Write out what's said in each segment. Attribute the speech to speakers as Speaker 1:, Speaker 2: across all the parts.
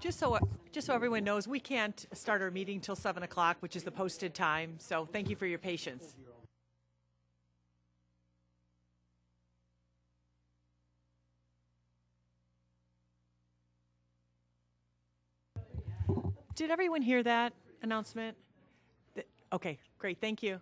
Speaker 1: Just so, just so everyone knows, we can't start our meeting till 7 o'clock, which is the posted time. So thank you for your patience. Did everyone hear that announcement? Okay, great. Thank you.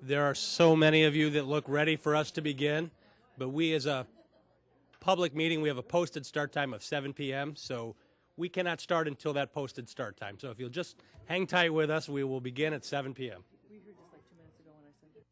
Speaker 2: There are so many of you that look ready for us to begin, but we as a public meeting, we have a posted start time of 7 p.m., so we cannot start until that posted start time. So if you'll just hang tight with us, we will begin at 7 p.m.
Speaker 1: We heard this like 2 minutes ago when I said it.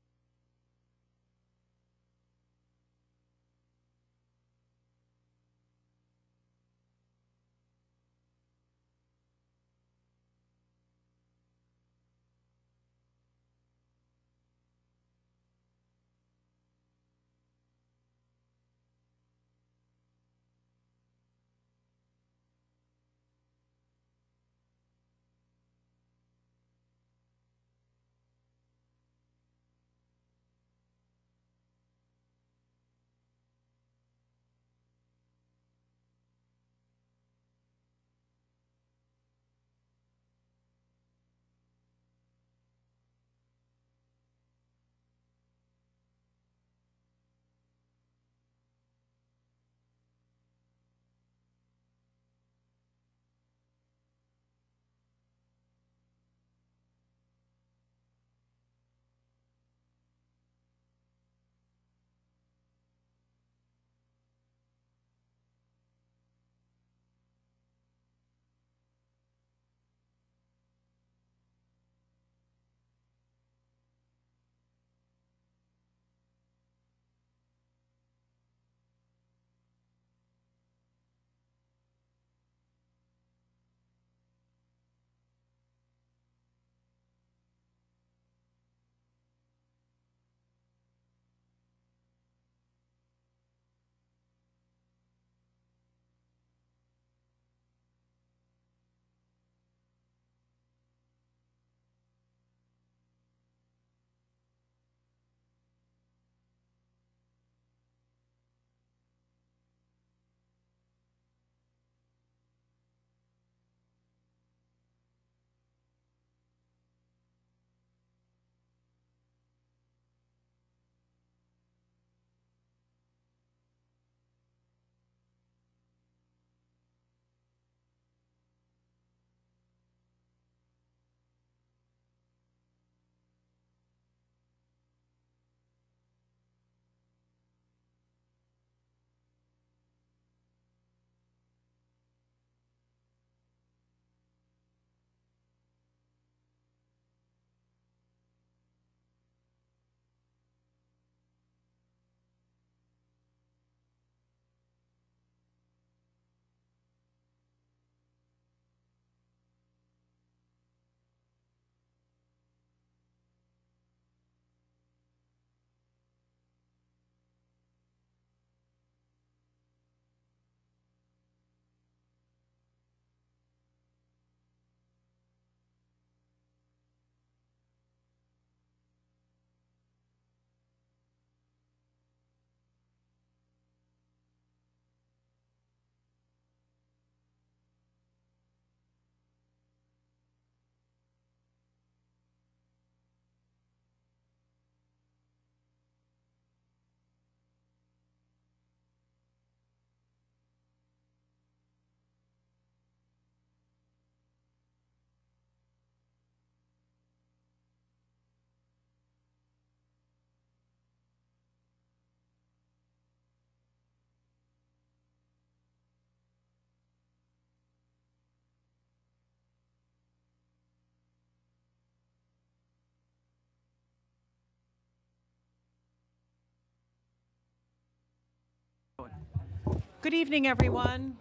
Speaker 1: Good evening, everyone.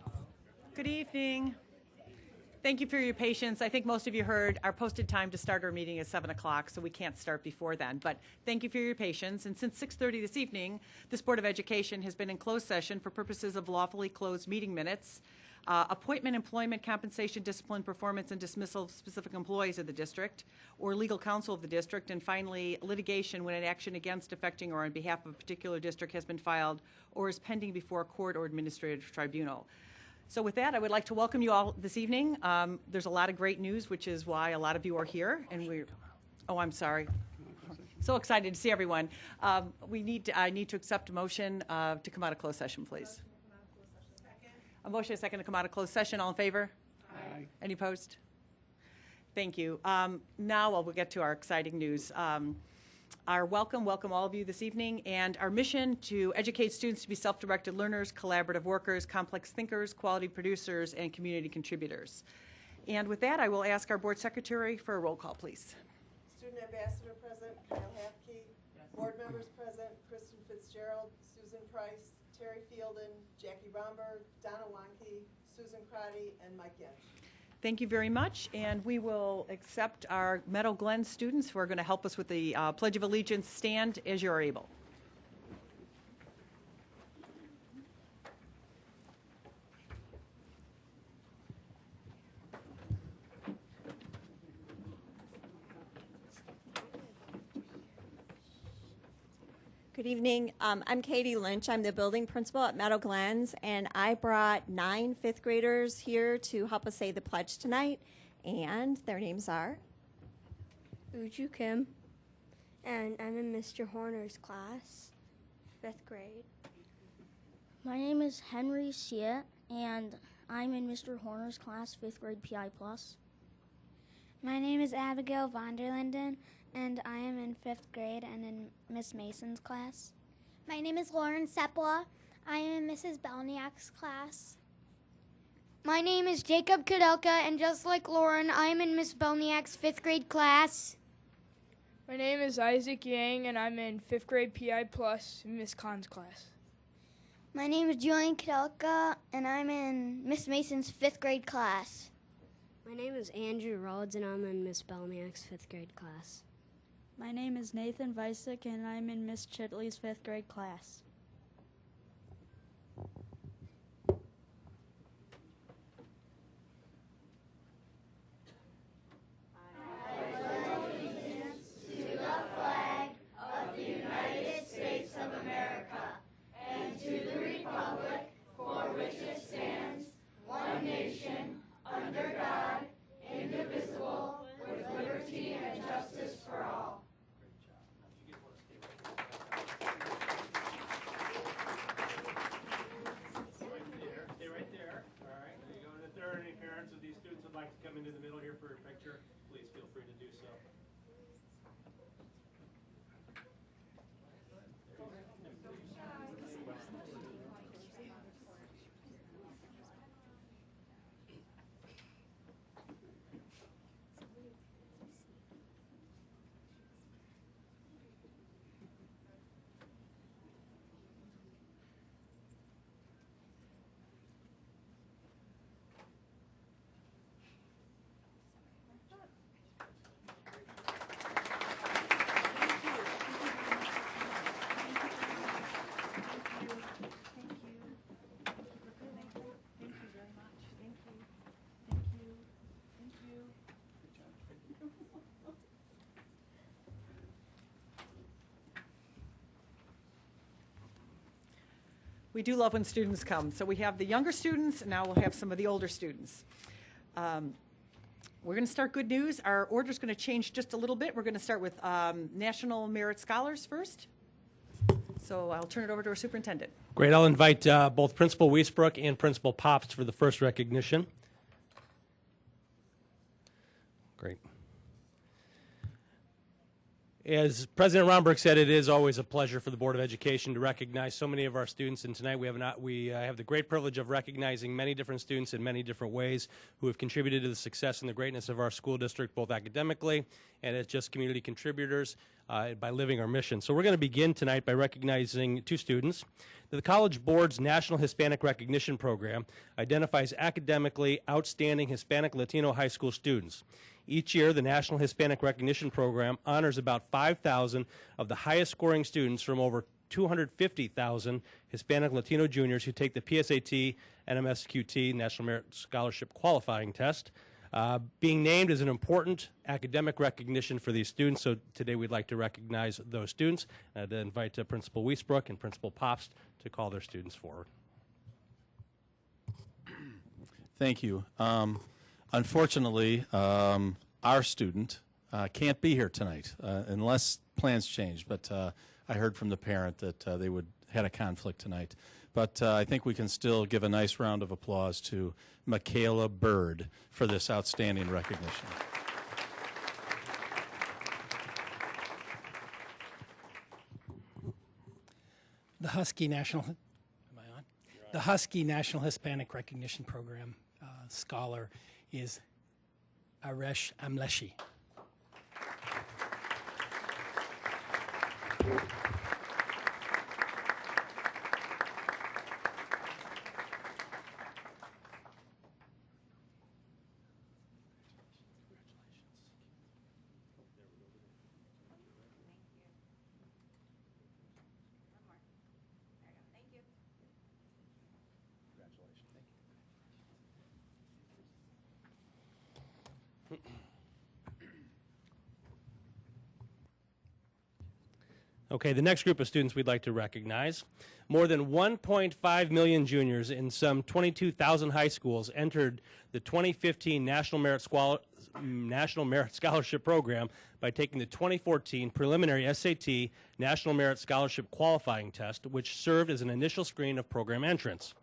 Speaker 1: Good evening. Thank you for your patience. I think most of you heard our posted time to start our meeting is 7 o'clock, so we can't start before then. But thank you for your patience. And since 6:30 this evening, this Board of Education has been in closed session for purposes of lawfully closed meeting minutes, appointment, employment, compensation, discipline, performance, and dismissal of specific employees of the district, or legal counsel of the district, and finally, litigation when an action against, affecting, or on behalf of a particular district has been filed or is pending before a court or administrative tribunal. So with that, I would like to welcome you all this evening. There's a lot of great news, which is why a lot of you are here. And I'm sorry. So excited to see everyone. I need to accept a motion to come out of closed session, please. A motion, a second to come out of closed session. All in favor?
Speaker 3: Aye.
Speaker 1: Any opposed? Thank you. Now we'll get to our exciting news. welcome all of you this evening, and our mission to educate students to be self-directed learners, collaborative workers, complex thinkers, quality producers, and community contributors. And with that, I will ask our board secretary for a roll call, please.
Speaker 3: Student ambassador present, Kyle Hafke. Board members present, Kristen Fitzgerald, Susan Price, Terry Fielden, Jackie Romberg, Donna Wanke, Susan Crotty, and Mike Yench.
Speaker 1: Thank you very much, and we will accept our Meadow Glen students who are going to help us with the Pledge of Allegiance. Stand as you are able.
Speaker 4: Good evening. I'm Katie Lynch. I'm the building principal at Meadow Glens, and I brought 9 fifth graders here to help us say the pledge tonight, and their names are
Speaker 5: Uju Kim, and I'm in Mr. Horner's class, 5th grade.
Speaker 6: My name is Henry Siet, and I'm in Mr. Horner's class, 5th grade PI+.
Speaker 7: My name is Abigail Vonderlinden, and I am in 5th grade and in Miss Mason's class.
Speaker 8: My name is Lauren Sepla. I am in Mrs. Belniak's class.
Speaker 9: My name is Jacob Kudelka, and just like Lauren, I am in Miss Belniak's 5th grade class.
Speaker 10: My name is Isaac Yang, and I'm in 5th grade PI+, in Miss Khan's class.
Speaker 9: My name is Julian Kudelka, and I'm in Miss Mason's 5th grade class.
Speaker 11: My name is Andrew Rhodes, and I'm in Miss Belniak's 5th grade class.
Speaker 12: My name is Nathan Visick, and I'm in Miss Chitley's 5th grade class.
Speaker 2: Into the middle here for your picture, please feel free to do so.
Speaker 1: We do love when students come. So we have the younger students, and now we'll have some of the older students. We're going to start good news. Our order's going to change just a little bit. We're going to start with National Merit Scholars first. So I'll turn it over to our superintendent.
Speaker 2: Great. I'll invite both Principal Wiesbrook and Principal Pops for the first recognition. Great. As President Romberg said, it is always a pleasure for the Board of Education to recognize so many of our students, and tonight we have the great privilege of recognizing many different students in many different ways who have contributed to the success and the greatness of our school district, both academically and as just community contributors by living our mission. So we're going to begin tonight by recognizing 2 students. The College Board's National Hispanic Recognition Program identifies academically outstanding Hispanic Latino high school students. Each year, the National Hispanic Recognition Program honors about 5,000 of the highest scoring students from over 250,000 Hispanic Latino juniors who take the PSAT, NMSQT, National Merit Scholarship Qualifying Test. Being named is an important academic recognition for these students, so today we'd like to recognize those students and invite Principal Wiesbrook and Principal Pops to call their students forward.
Speaker 13: Thank you. Unfortunately, our student can't be here tonight unless plans change, but I heard from the parent that they had a conflict tonight. But I think we can still give a nice round of applause to Michaela Bird for this outstanding recognition.
Speaker 14: the Husky National, am I on? The Husky National Hispanic Recognition Program scholar is Aresh Amleshi.
Speaker 2: Okay, the next group of students we'd like to recognize. More than 1.5 million juniors in some 22,000 high schools entered the 2015 National Merit Scholarship Program by taking the 2014 preliminary SAT National Merit Scholarship Qualifying Test, which served as an initial screen of program entrance.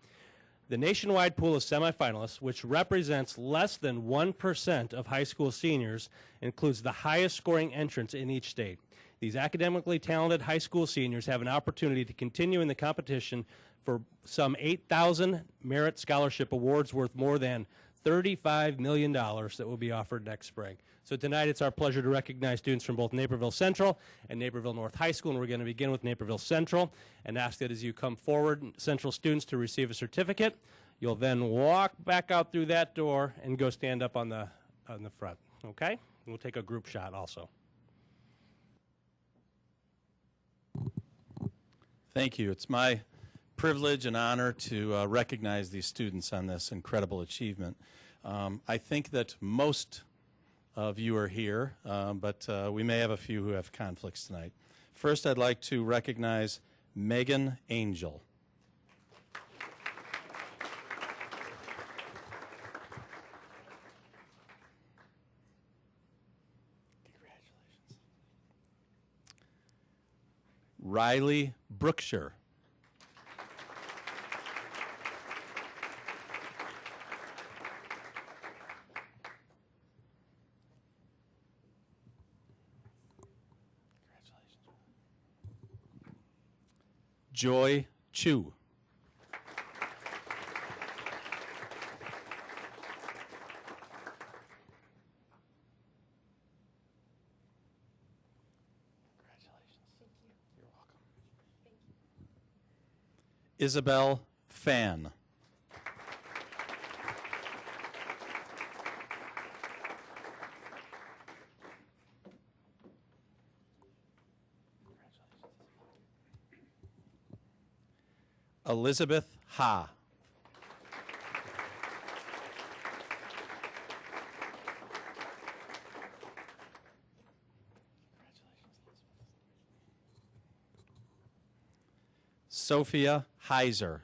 Speaker 2: The nationwide pool of semifinalists, which represents less than 1% of high school seniors, includes the highest scoring entrants in each state. These academically talented high school seniors have an opportunity to continue in the competition for some 8,000 merit scholarship awards worth more than $35 million that will be offered next spring. So tonight it's our pleasure to recognize students from both Naperville Central and Naperville North High School, and we're going to begin with Naperville Central and ask that as you come forward, Central students to receive a certificate. You'll then walk back out through that door and go stand up on the front, okay? We'll take a group shot also.
Speaker 13: Thank you. It's my privilege and honor to recognize these students on this incredible achievement. I think that most of you are here, but we may have a few who have conflicts tonight. First, I'd like to recognize Megan Angel. Riley Brookshire. Joy Chu. Isabel Fan. Elizabeth Ha. Sophia Heiser.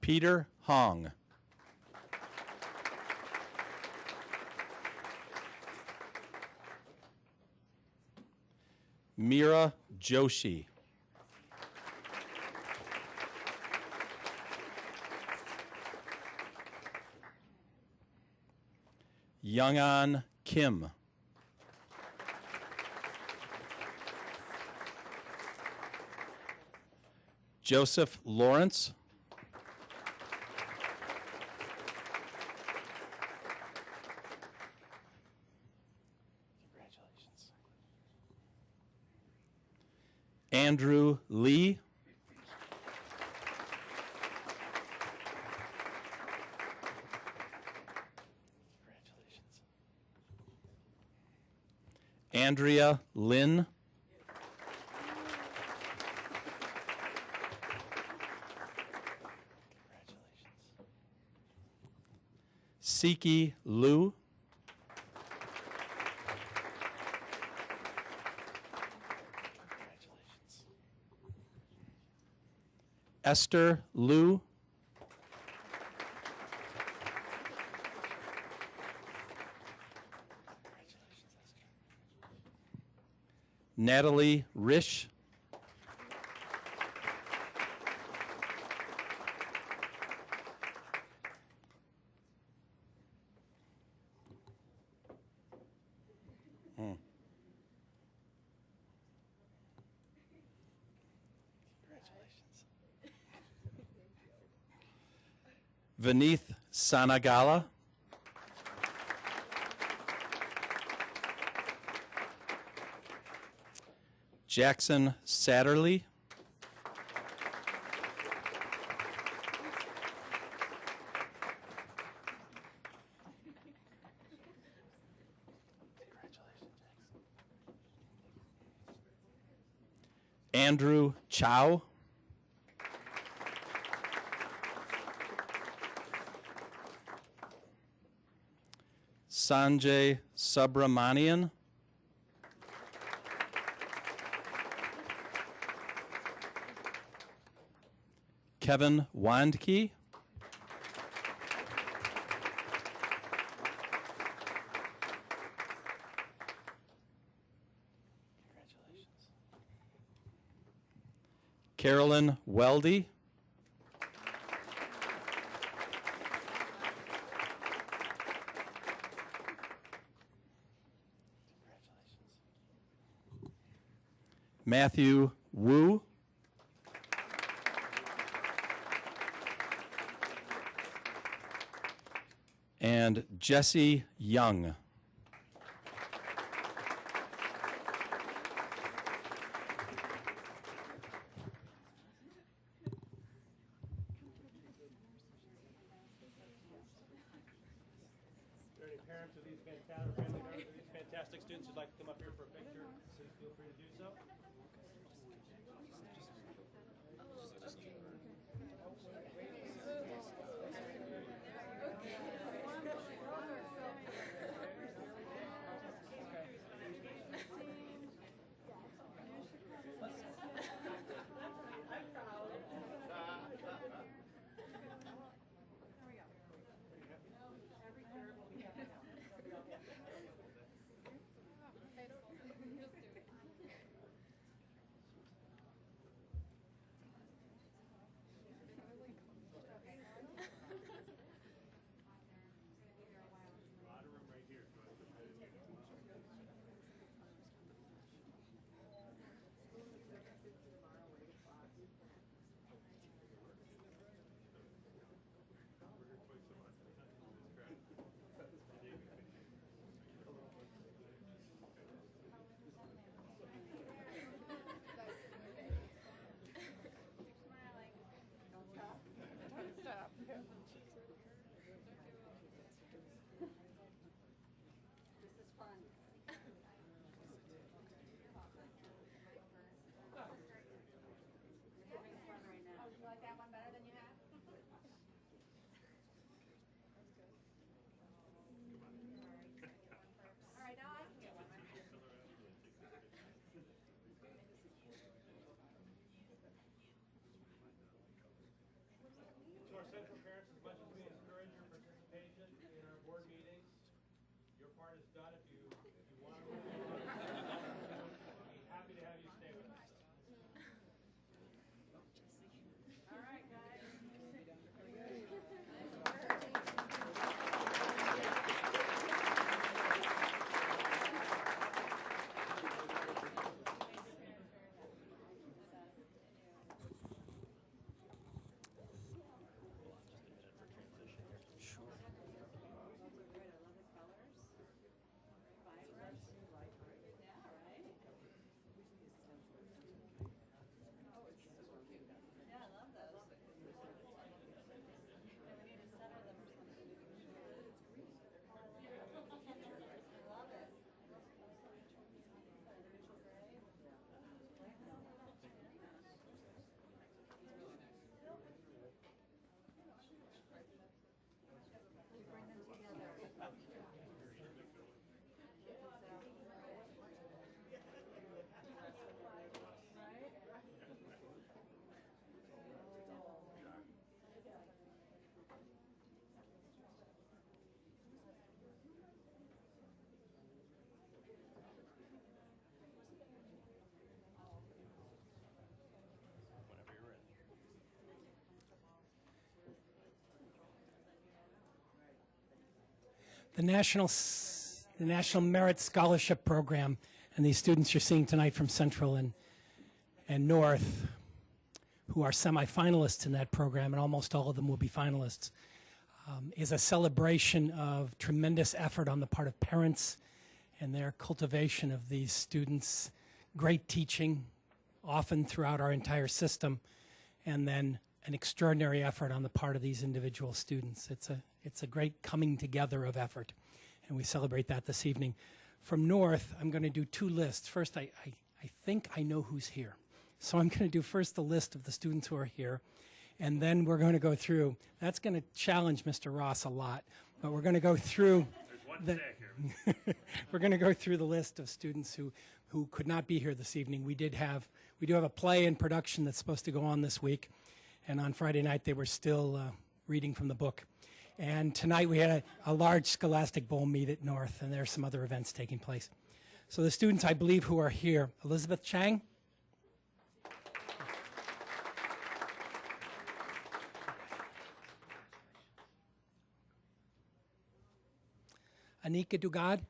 Speaker 13: Peter Hong. Mira Joshi. Youngan Kim. Joseph Lawrence. Andrew Lee. Andrea Lynn. Siki Liu. Esther Liu. Natalie Risch. Vineeth Sanagala. Jackson Satterley. Andrew Chow. Sanjay Subramanian. Kevin Wandke. Carolyn Weldy. Matthew Wu. And Jesse Young.
Speaker 2: Are there any parents of these fantastic students who'd like to come up here for a picture? Please feel free to do so. To our Central parents, as much as we encourage your participation in our board meetings, your part is done. If you want to move on, we'll be happy to have you stay with us. All right, guys.
Speaker 14: The National Merit Scholarship Program, and these students you're seeing tonight from Central and North, who are semifinalists in that program, and almost all of them will be finalists, is a celebration of tremendous effort on the part of parents and their cultivation of these students, great teaching, often throughout our entire system, and then an extraordinary effort on the part of these individual students. It's a great coming together of effort, and we celebrate that this evening. From North, I'm going to do two lists. First, I think I know who's here. So I'm going to do first the list of the students who are here, and then we're going to go through. That's going to challenge Mr. Ross a lot, but we're going to go through. We're going to go through the list of students who could not be here this evening. We do have a play in production that's supposed to go on this week, and on Friday night they were still reading from the book. And tonight we had a large Scholastic Bowl meet at North, and there are some other events taking place. So the students, I believe, who are here, Elizabeth Chang. Anika Dugad.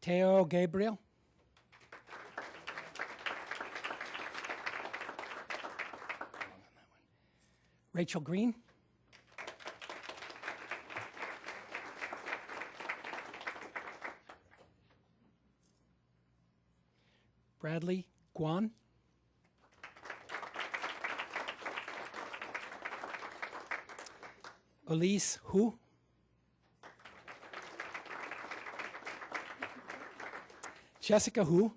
Speaker 14: Teo Gabriel. Rachel Green. Bradley Guan. Elise Hu. Jessica Hu.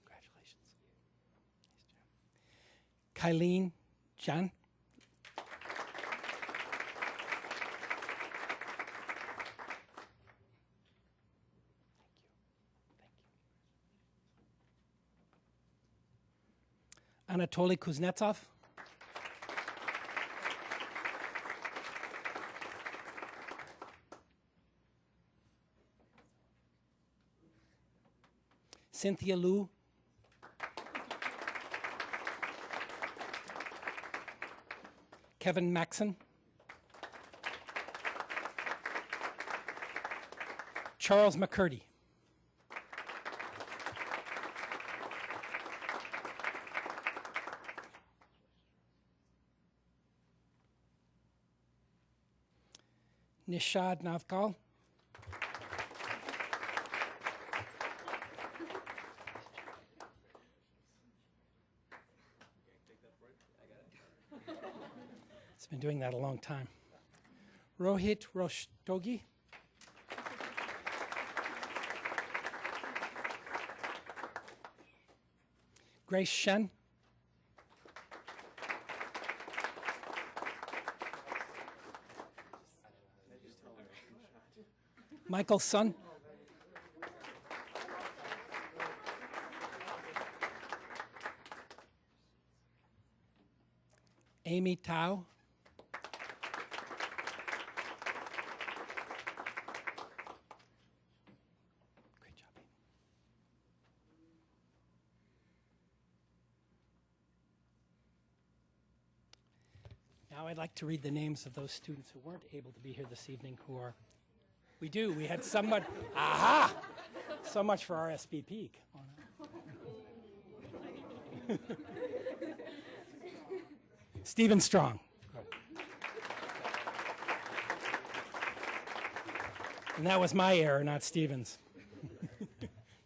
Speaker 14: Congratulations. Kylene Jan. Anatoly Kuznetsov. Cynthia Liu. Kevin Maxon. Charles McCurdy. Nishad Navkal. It's been doing that a long time. Rohit Rostogi. Grace Shen. Michael Sun. Amy Tao. Great job, Amy. Now I'd like to read the names of those students who weren't able to be here this evening who are. We do. We had somebody. Aha! So much for RSP Peak. Stephen Strong. And that was my error, not Stephen's.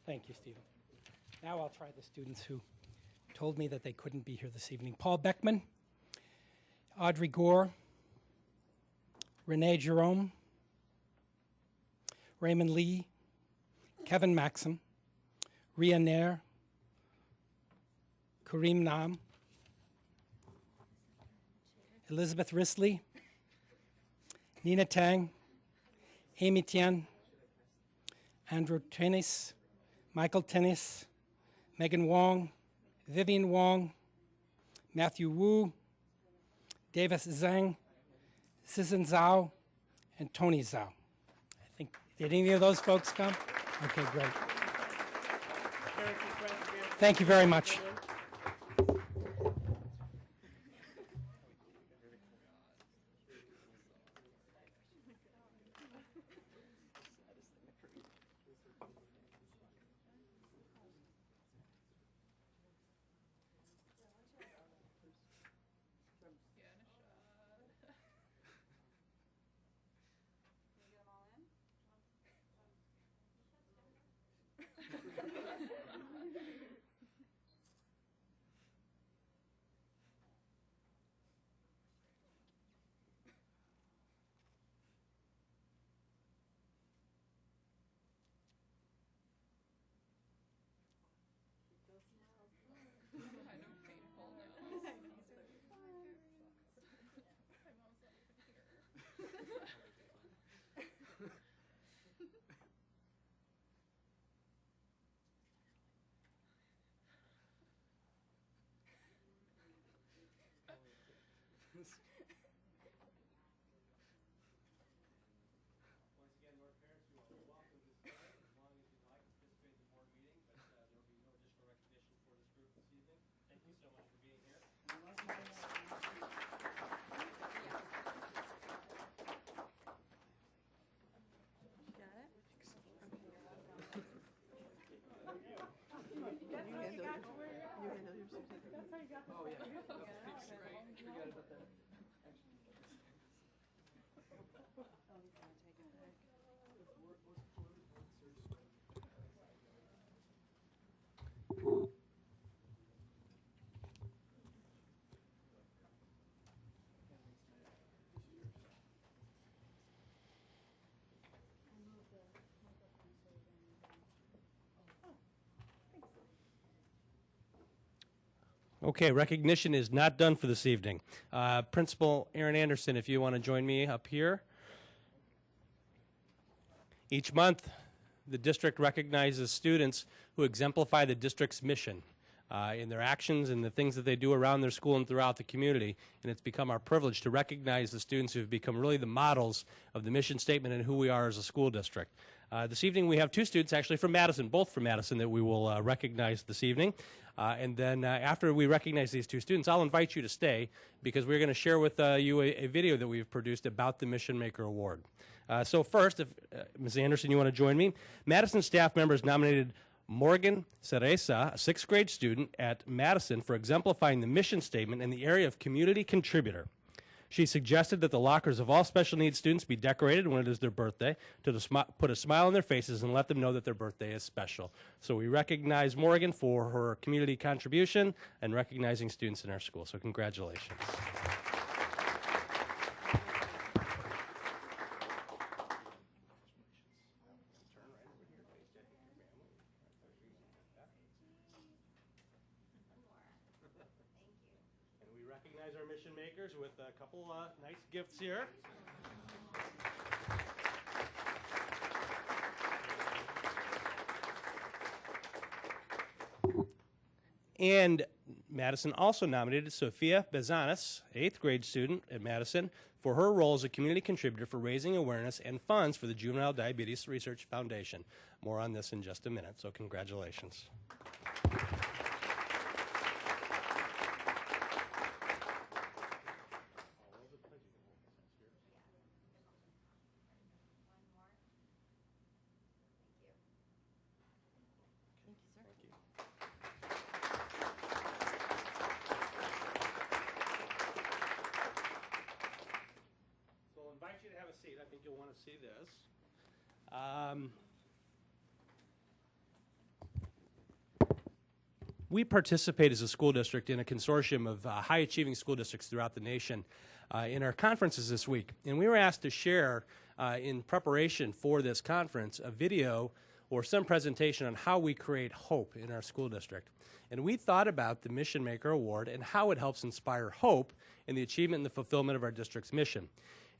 Speaker 14: Thank you, Stephen. Now I'll try the students who told me that they couldn't be here this evening. Paul Beckman, Audrey Gore, Renee Jerome, Raymond Lee, Kevin Maxim, Ria Nair, Kareem Nam, Elizabeth Risley, Nina Tang, Amy Tian, Andrew Tennis, Michael Tennis, Megan Wong, Vivian Wong, Matthew Wu, Davis Zhang, Sisson Zhao, and Tony Zhao. Did any of those folks come? Okay, great. Thank you very much.
Speaker 2: so much for being here. Okay, recognition is not done for this evening. Principal Aaron Anderson, if you want to join me up here. Each month, the district recognizes students who exemplify the district's mission in their actions and the things that they do around their school and throughout the community. And it's become our privilege to recognize the students who have become really the models of the mission statement and who we are as a school district. This evening we have two students actually from Madison, both from Madison, that we will recognize this evening. And then after we recognize these two students, I'll invite you to stay because we're going to share with you a video that we've produced about the Mission Maker Award. So first, if Ms. Anderson, you want to join me? Madison staff members nominated Morgan Cereza, a 6th grade student at Madison, for exemplifying the mission statement in the area of community contributor. She suggested that the lockers of all special needs students be decorated when it is their birthday to put a smile on their faces and let them know that their birthday is special. So we recognize Morgan for her community contribution and recognizing students in our school. So congratulations. Recognize our mission makers with a couple nice gifts here. And Madison also nominated Sophia Bezanis, 8th grade student at Madison, for her role as a community contributor for raising awareness and funds for the Juvenile Diabetes Research Foundation. More on this in just a minute, so congratulations. I think you'll want to see this. We participate as a school district in a consortium of high-achieving school districts throughout the nation in our conferences this week. And we were asked to share, in preparation for this conference, a video or some presentation on how we create hope in our school district. And we thought about the Mission Maker Award and how it helps inspire hope in the achievement and the fulfillment of our district's mission.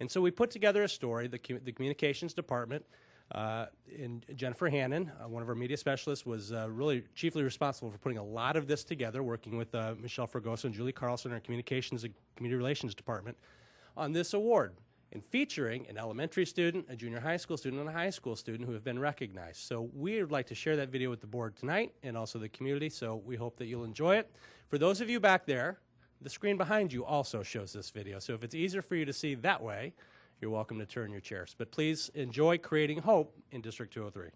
Speaker 2: And so we put together a story. The communications department and Jennifer Hannon, one of our media specialists, was really chiefly responsible for putting a lot of this together, working with Michelle Fregoso and Julie Carlson, our communications and community relations department, on this award, and featuring an elementary student, a junior high school student, and a high school student who have been recognized. So we would like to share that video with the board tonight and also the community, so we hope that you'll enjoy it. For those of you back there, the screen behind you also shows this video, so if it's easier for you to see that way, you're welcome to turn your chairs. But please enjoy creating hope in District 203.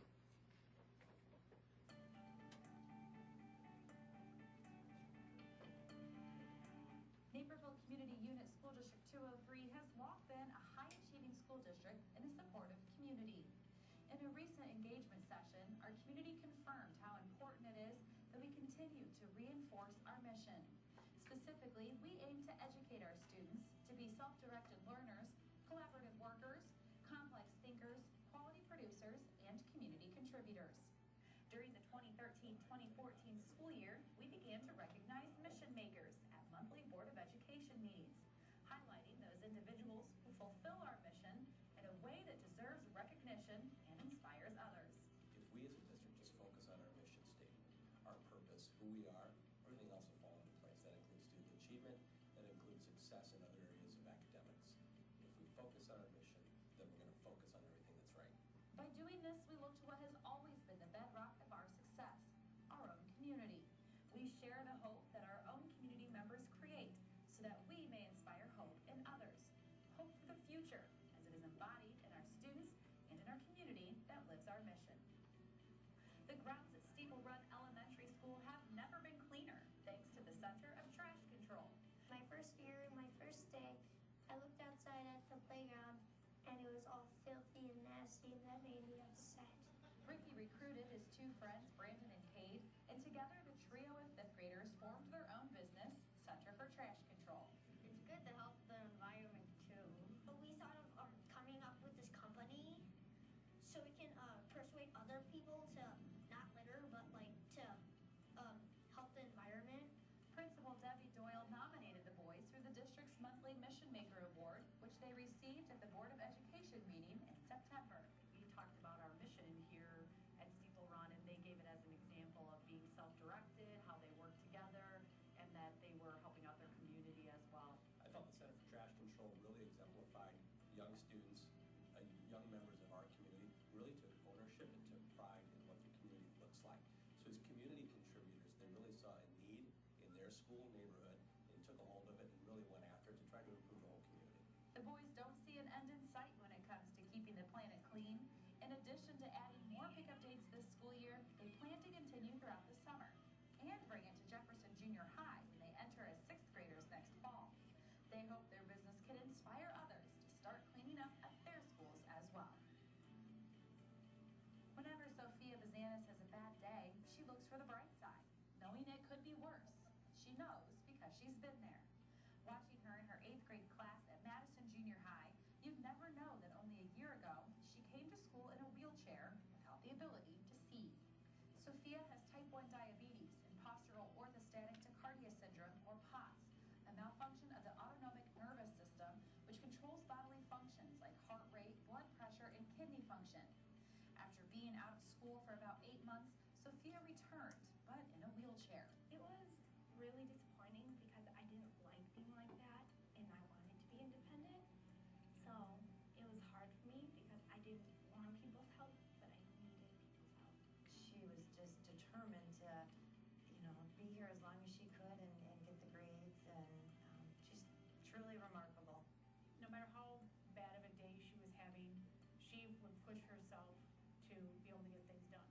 Speaker 15: Naperville Community Unit School District 203 has long been a high-achieving school district and a supportive community. In a recent engagement session, our community confirmed how important it is that we continue to reinforce our mission. Specifically, we aim to educate our students to be self-directed learners, collaborative workers, complex thinkers, quality producers, and community contributors. During the 2013-2014 school year, we began to recognize mission makers at monthly Board of Education meetings, highlighting those individuals who fulfill our mission in a way that deserves recognition and inspires others.
Speaker 16: If we as a district just focus on our mission statement, our purpose, who we are, everything else will fall into place. That includes student achievement, that includes success in other areas of academics. If we focus on our mission, then we're going to focus on everything that's right.
Speaker 15: By doing this, we look to what has always been the bedrock of our success, our own community. We share the hope that our own community The grounds at Steeple Run Elementary School have never been cleaner, thanks to the Center of Trash Control.
Speaker 17: My first year, my first day, I looked outside at the playground and it was all filthy and nasty, and that made me upset.
Speaker 15: Ricky recruited his two friends, Brandon and Cade, and together the trio of fifth graders formed their own business, Center for Trash Control.
Speaker 17: It's good to help the environment too. But we thought of coming up with this company so we can persuade other people to not litter, but like to help the environment.
Speaker 15: Principal Debbie Doyle nominated the boys for the district's monthly Mission Maker Award, which they received at the Board of Education meeting in September.
Speaker 18: We talked about our mission here at Steeple Run, and they gave it as an example of being self-directed, how they worked together, and that they were helping out their community as well.
Speaker 16: I felt the Center for Trash Control really exemplified young students, young members of our community, really took ownership and took pride in what the community looks like. So as community contributors, they really saw a need in their school neighborhood and took a hold of it and really went after it to try to improve the whole community.
Speaker 15: The boys don't see an end in sight when it comes to keeping the planet clean. In addition to adding more pickup dates this school year, they plan to continue throughout the summer and bring it to Jefferson Junior High when they enter as sixth graders next fall. They hope their business can inspire others to start cleaning up at their schools as well. Whenever Sophia Bazanis has a bad day, she looks for the bright side, knowing it could be worse. She knows because she's been there. Watching her in her 8th grade class at Madison Junior High, you'd never know that only a year ago, she came to school in a wheelchair without the ability to see. Sophia has type 1 diabetes and postural orthostatic tachycardia syndrome, or POTS, a malfunction of the autonomic nervous system which controls bodily functions like heart rate, blood pressure, and kidney function. After being out of school for about 8 months, Sophia returned, but in a wheelchair.
Speaker 19: It was really disappointing because I didn't like being like that and I wanted to be independent. So it was hard for me because I didn't want people's help, but I needed people's help.
Speaker 20: She was just determined to, be here as long as she could and get the grades, and she's truly remarkable.
Speaker 18: No matter how bad of a day she was having, she would push herself to be able to get things done.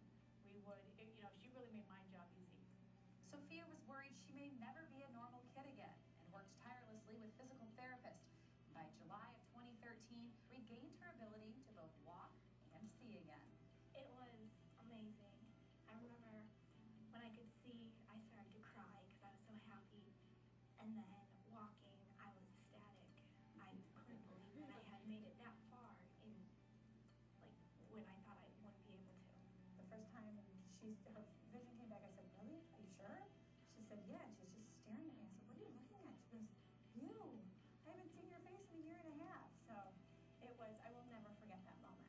Speaker 18: She really made my job easy.
Speaker 15: Sophia was worried she may never be a normal kid again and worked tirelessly with physical therapists. By July of 2013, regained her ability to both walk and see again.
Speaker 19: It was amazing. I remember when I could see, I started to cry because I was so happy. And then walking, I was ecstatic. I couldn't believe that I had made it that far in, when I thought I wouldn't be able to.
Speaker 21: The first time her vision came back, I said, "Really? Are you sure?" She said, "Yeah." And she was just staring at me. I said, "What are you looking at?" She goes, "You. I haven't seen your face in a year and a half." So I will never forget that moment.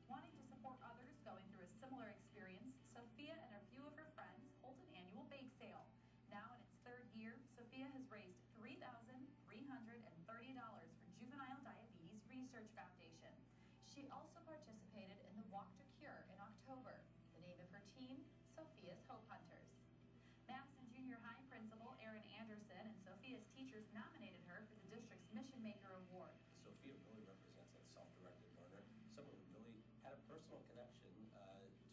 Speaker 15: Wanting to support others going through a similar experience, Sophia and a few of her friends hold an annual bake sale. Now in its 3rd year, Sophia has raised $3,330 for Juvenile Diabetes Research Foundation. She also participated in the Walk to Cure in October. The name of her team, Sophia's Hope Hunters. Madison Junior High Principal Erin Anderson and Sophia's teachers nominated her for the district's Mission Maker Award.
Speaker 16: Sophia really represents that self-directed learner, someone who really had a personal connection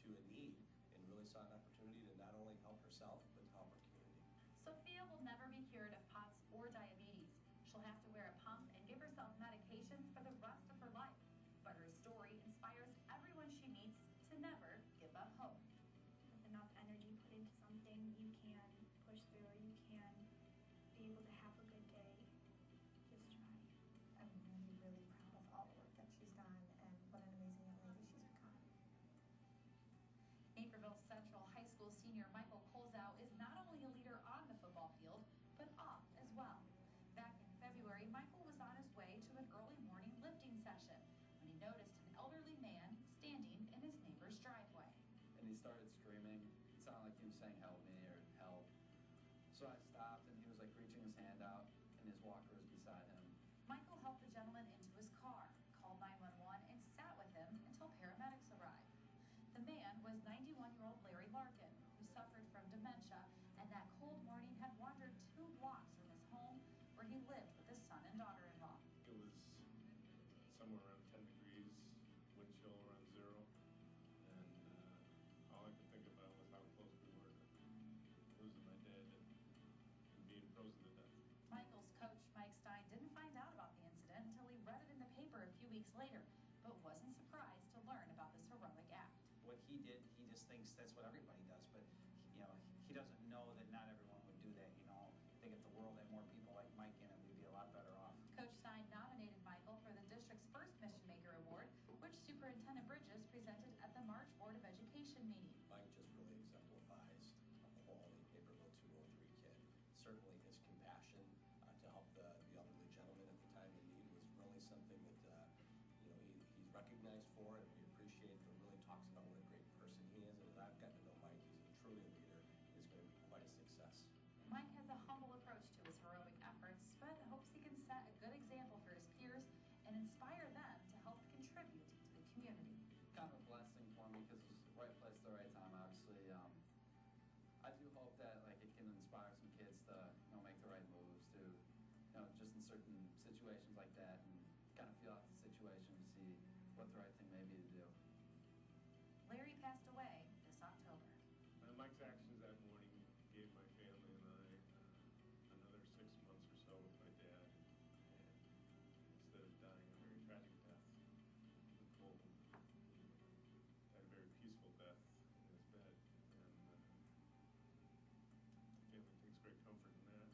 Speaker 16: to a need and really saw an opportunity to not only help herself, but to help her community.
Speaker 15: Sophia will never be cured of POTS or diabetes. She'll have to wear a pump and give herself medications for the rest of her life. But her story inspires everyone she meets to never give up hope.
Speaker 19: With enough energy put into something, you can push through, you can be able to have a good day. Just try.
Speaker 21: I'm really, really proud of all the work that she's done and what an amazing young lady she's become.
Speaker 15: Naperville Central High School senior Michael Colzow is not only a leader on the football field, but off as well. Back in February, Michael was on his way to an early morning lifting session when he noticed an elderly man standing in his neighbor's driveway.
Speaker 22: And he started screaming. It sounded like he was saying help me or help. So I stopped and he was reaching his hand out and his walker was beside him.
Speaker 15: Michael helped the gentleman into his car, called 911, and sat with him until paramedics arrived. The man was 91-year-old Larry Larkin, who suffered from dementia and that cold morning had wandered 2 blocks from his home where he lived with his son and daughter-in-law.
Speaker 23: It was somewhere around 10 degrees, wind chill around 0, and all I could think
Speaker 15: weeks later, but wasn't surprised to learn about this heroic act.
Speaker 3: What he did, he just thinks that's what everybody does, but he doesn't know that not everyone would do that. I think if the world had more people like Mike in it, we'd be a lot better off.
Speaker 15: Coach Stein nominated Michael for the district's first Mission Maker Award, which Superintendent Bridges presented at the March Board of Education meeting.
Speaker 16: Mike just really exemplifies a quality Naperville 203 kid. Certainly his compassion to help the elderly gentleman at the time in need was really something that he's recognized for, and we appreciate, but really talks about what a great person he is. And as I've gotten to know Mike, he's truly a leader. He's going to be quite a success.
Speaker 15: Mike has a humble approach to his heroic efforts, but hopes he can set a good example for his peers and inspire them to help contribute to the community.
Speaker 22: Kind of a blessing for me because it's the right place at the right time, obviously. I do hope that it can inspire some kids to make the right moves, to just in certain situations like that, and kind of feel out the situation to see what the right thing may be to do.
Speaker 15: Larry passed away this October.
Speaker 23: Mike's actions that morning gave my family and I another 6 months or so with my dad. And instead of dying a very tragic death, Nicole had a very peaceful death in his bed. And the family takes great comfort in that.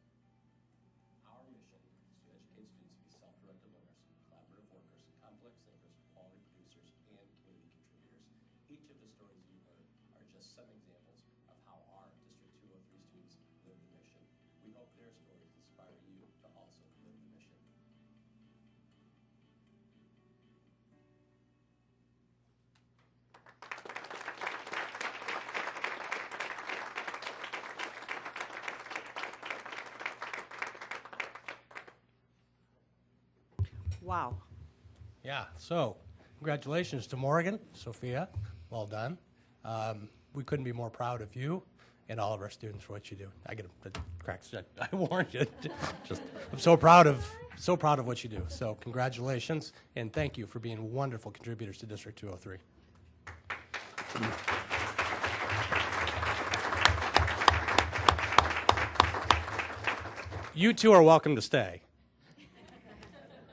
Speaker 16: Our mission is to educate students to be self-directed learners, collaborative workers, complex thinkers, quality producers, and community contributors. Each of the stories you heard are just some examples of how our District 203 students live the mission. We hope their stories inspire you to also live the mission.
Speaker 1: Wow.
Speaker 2: Yeah, so congratulations to Morgan, Sophia, well done. We couldn't be more proud of you and all of our students for what you do. I get a crack. I warned you. I'm so proud of what you do. So congratulations and thank you for being wonderful contributors to District 203. You two are welcome to stay.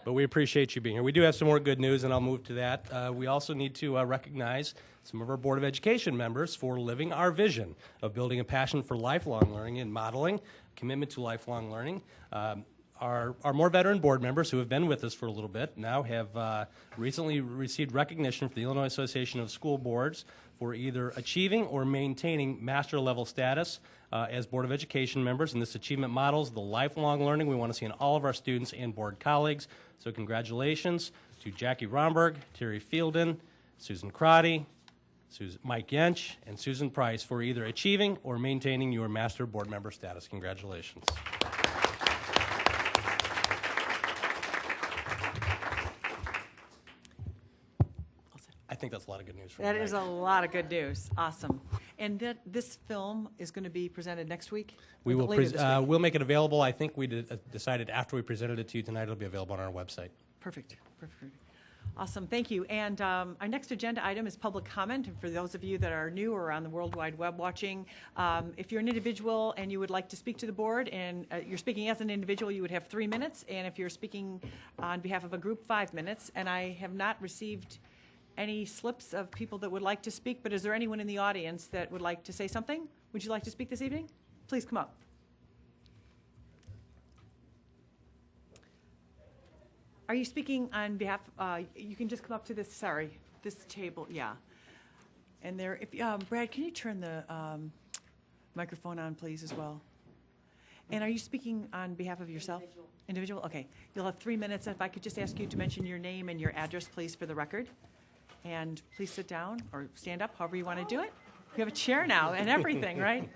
Speaker 2: But we appreciate you being here. We do have some more good news, and I'll move to that. We also need to recognize some of our Board of Education members for living our vision of building a passion for lifelong learning and modeling commitment to lifelong learning. Our more veteran board members who have been with us for a little bit now have recently received recognition from the Illinois Association of School Boards for either achieving or maintaining master level status as Board of Education members, and this achievement models the lifelong learning we want to see in all of our students and board colleagues. So congratulations to Jackie Romberg, Terry Fielden, Susan Crotty, Mike Yench, and Susan Price for either achieving or maintaining your master board member status. Congratulations. I think that's a lot of good news for
Speaker 1: That
Speaker 2: tonight.
Speaker 1: is a lot of good news. Awesome. And this film is going to be presented next week?
Speaker 2: We will
Speaker 1: later this week?
Speaker 2: we'll make it available. I think we decided after we presented it to you tonight, it'll be available on our website.
Speaker 1: Perfect. Awesome. Thank you. And our next agenda item is public comment. And for those of you that are new or on the World Wide Web watching, if you're an individual and you would like to speak to the board and you're speaking as an individual, you would have 3 minutes. And if you're speaking on behalf of a group, 5 minutes. And I have not received any slips of people that would like to speak, but is there anyone in the audience that would like to say something? Would you like to speak this evening? Please come up. Are you speaking on behalf, you can just come up to this table, yeah. And there, Brad, can you turn the microphone on, please, as well? And are you speaking on behalf of yourself? Individual? Okay. You'll have 3 minutes. If I could just ask you to mention your name and your address, please, for the record. And please sit down or stand up, however you want to do it. You have a chair now and everything, right?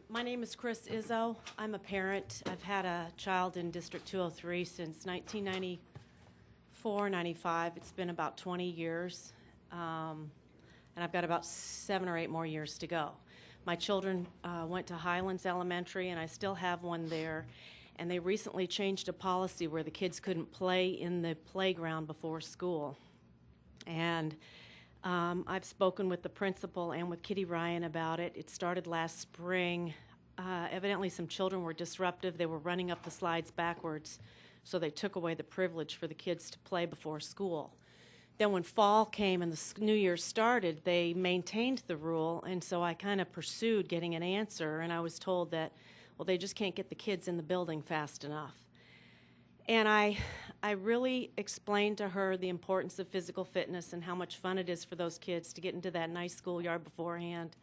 Speaker 4: My name is Chris Izzo. I'm a parent. I've had a child in District 203 since 1994, 95. It's been about 20 years. And I've got about 7 or 8 more years to go. My children went to Highlands Elementary, and I still have one there. And they recently changed a policy where the kids couldn't play in the playground before school. And I've spoken with the principal and with Kitty Ryan about it. It started last spring. Evidently some children were disruptive. They were running up the slides backwards So they took away the privilege for the kids to play before school. Then when fall came and the New Year started, they maintained the rule, and so I kind of pursued getting an answer, and I was told that, well, they just can't get the kids in the building fast enough. And I really explained to her the importance of physical fitness and how much fun it is for those kids to get into that nice schoolyard beforehand.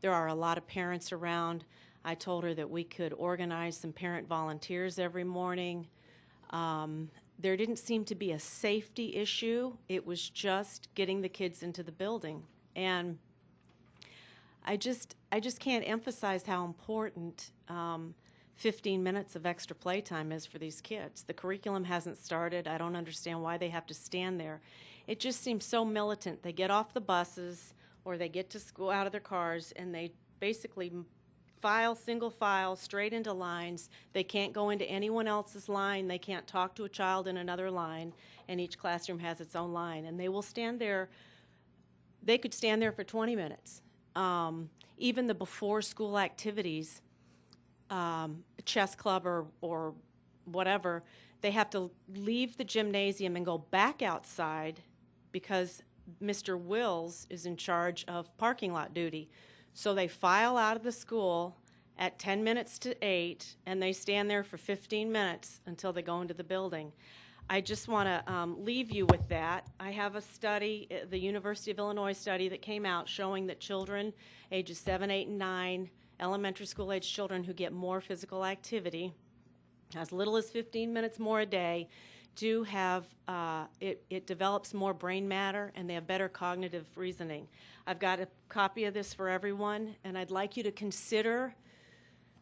Speaker 4: There are a lot of parents around. I told her that we could organize some parent volunteers every morning. There didn't seem to be a safety issue. It was just getting the kids into the building. And I just can't emphasize how important 15 minutes of extra playtime is for these kids. The curriculum hasn't started. I don't understand why they have to stand there. It just seems so militant. They get off the buses or they get to school out of their cars and they basically single file, straight into lines. They can't go into anyone else's line. They can't talk to a child in another line, and each classroom has its own line. And they will stand there. They could stand there for 20 minutes. Even the before-school activities, chess club or whatever, they have to leave the gymnasium and go back outside because Mr. Wills is in charge of parking lot duty. So they file out of the school at 10 minutes to 8, and they stand there for 15 minutes until they go into the building. I just want to leave you with that. I have a study, the University of Illinois study that came out showing that children ages 7, 8, and 9, elementary school age children who get more physical activity, as little as 15 minutes more a day, do have, it develops more brain matter and they have better cognitive reasoning. I've got a copy of this for everyone, and I'd like you to consider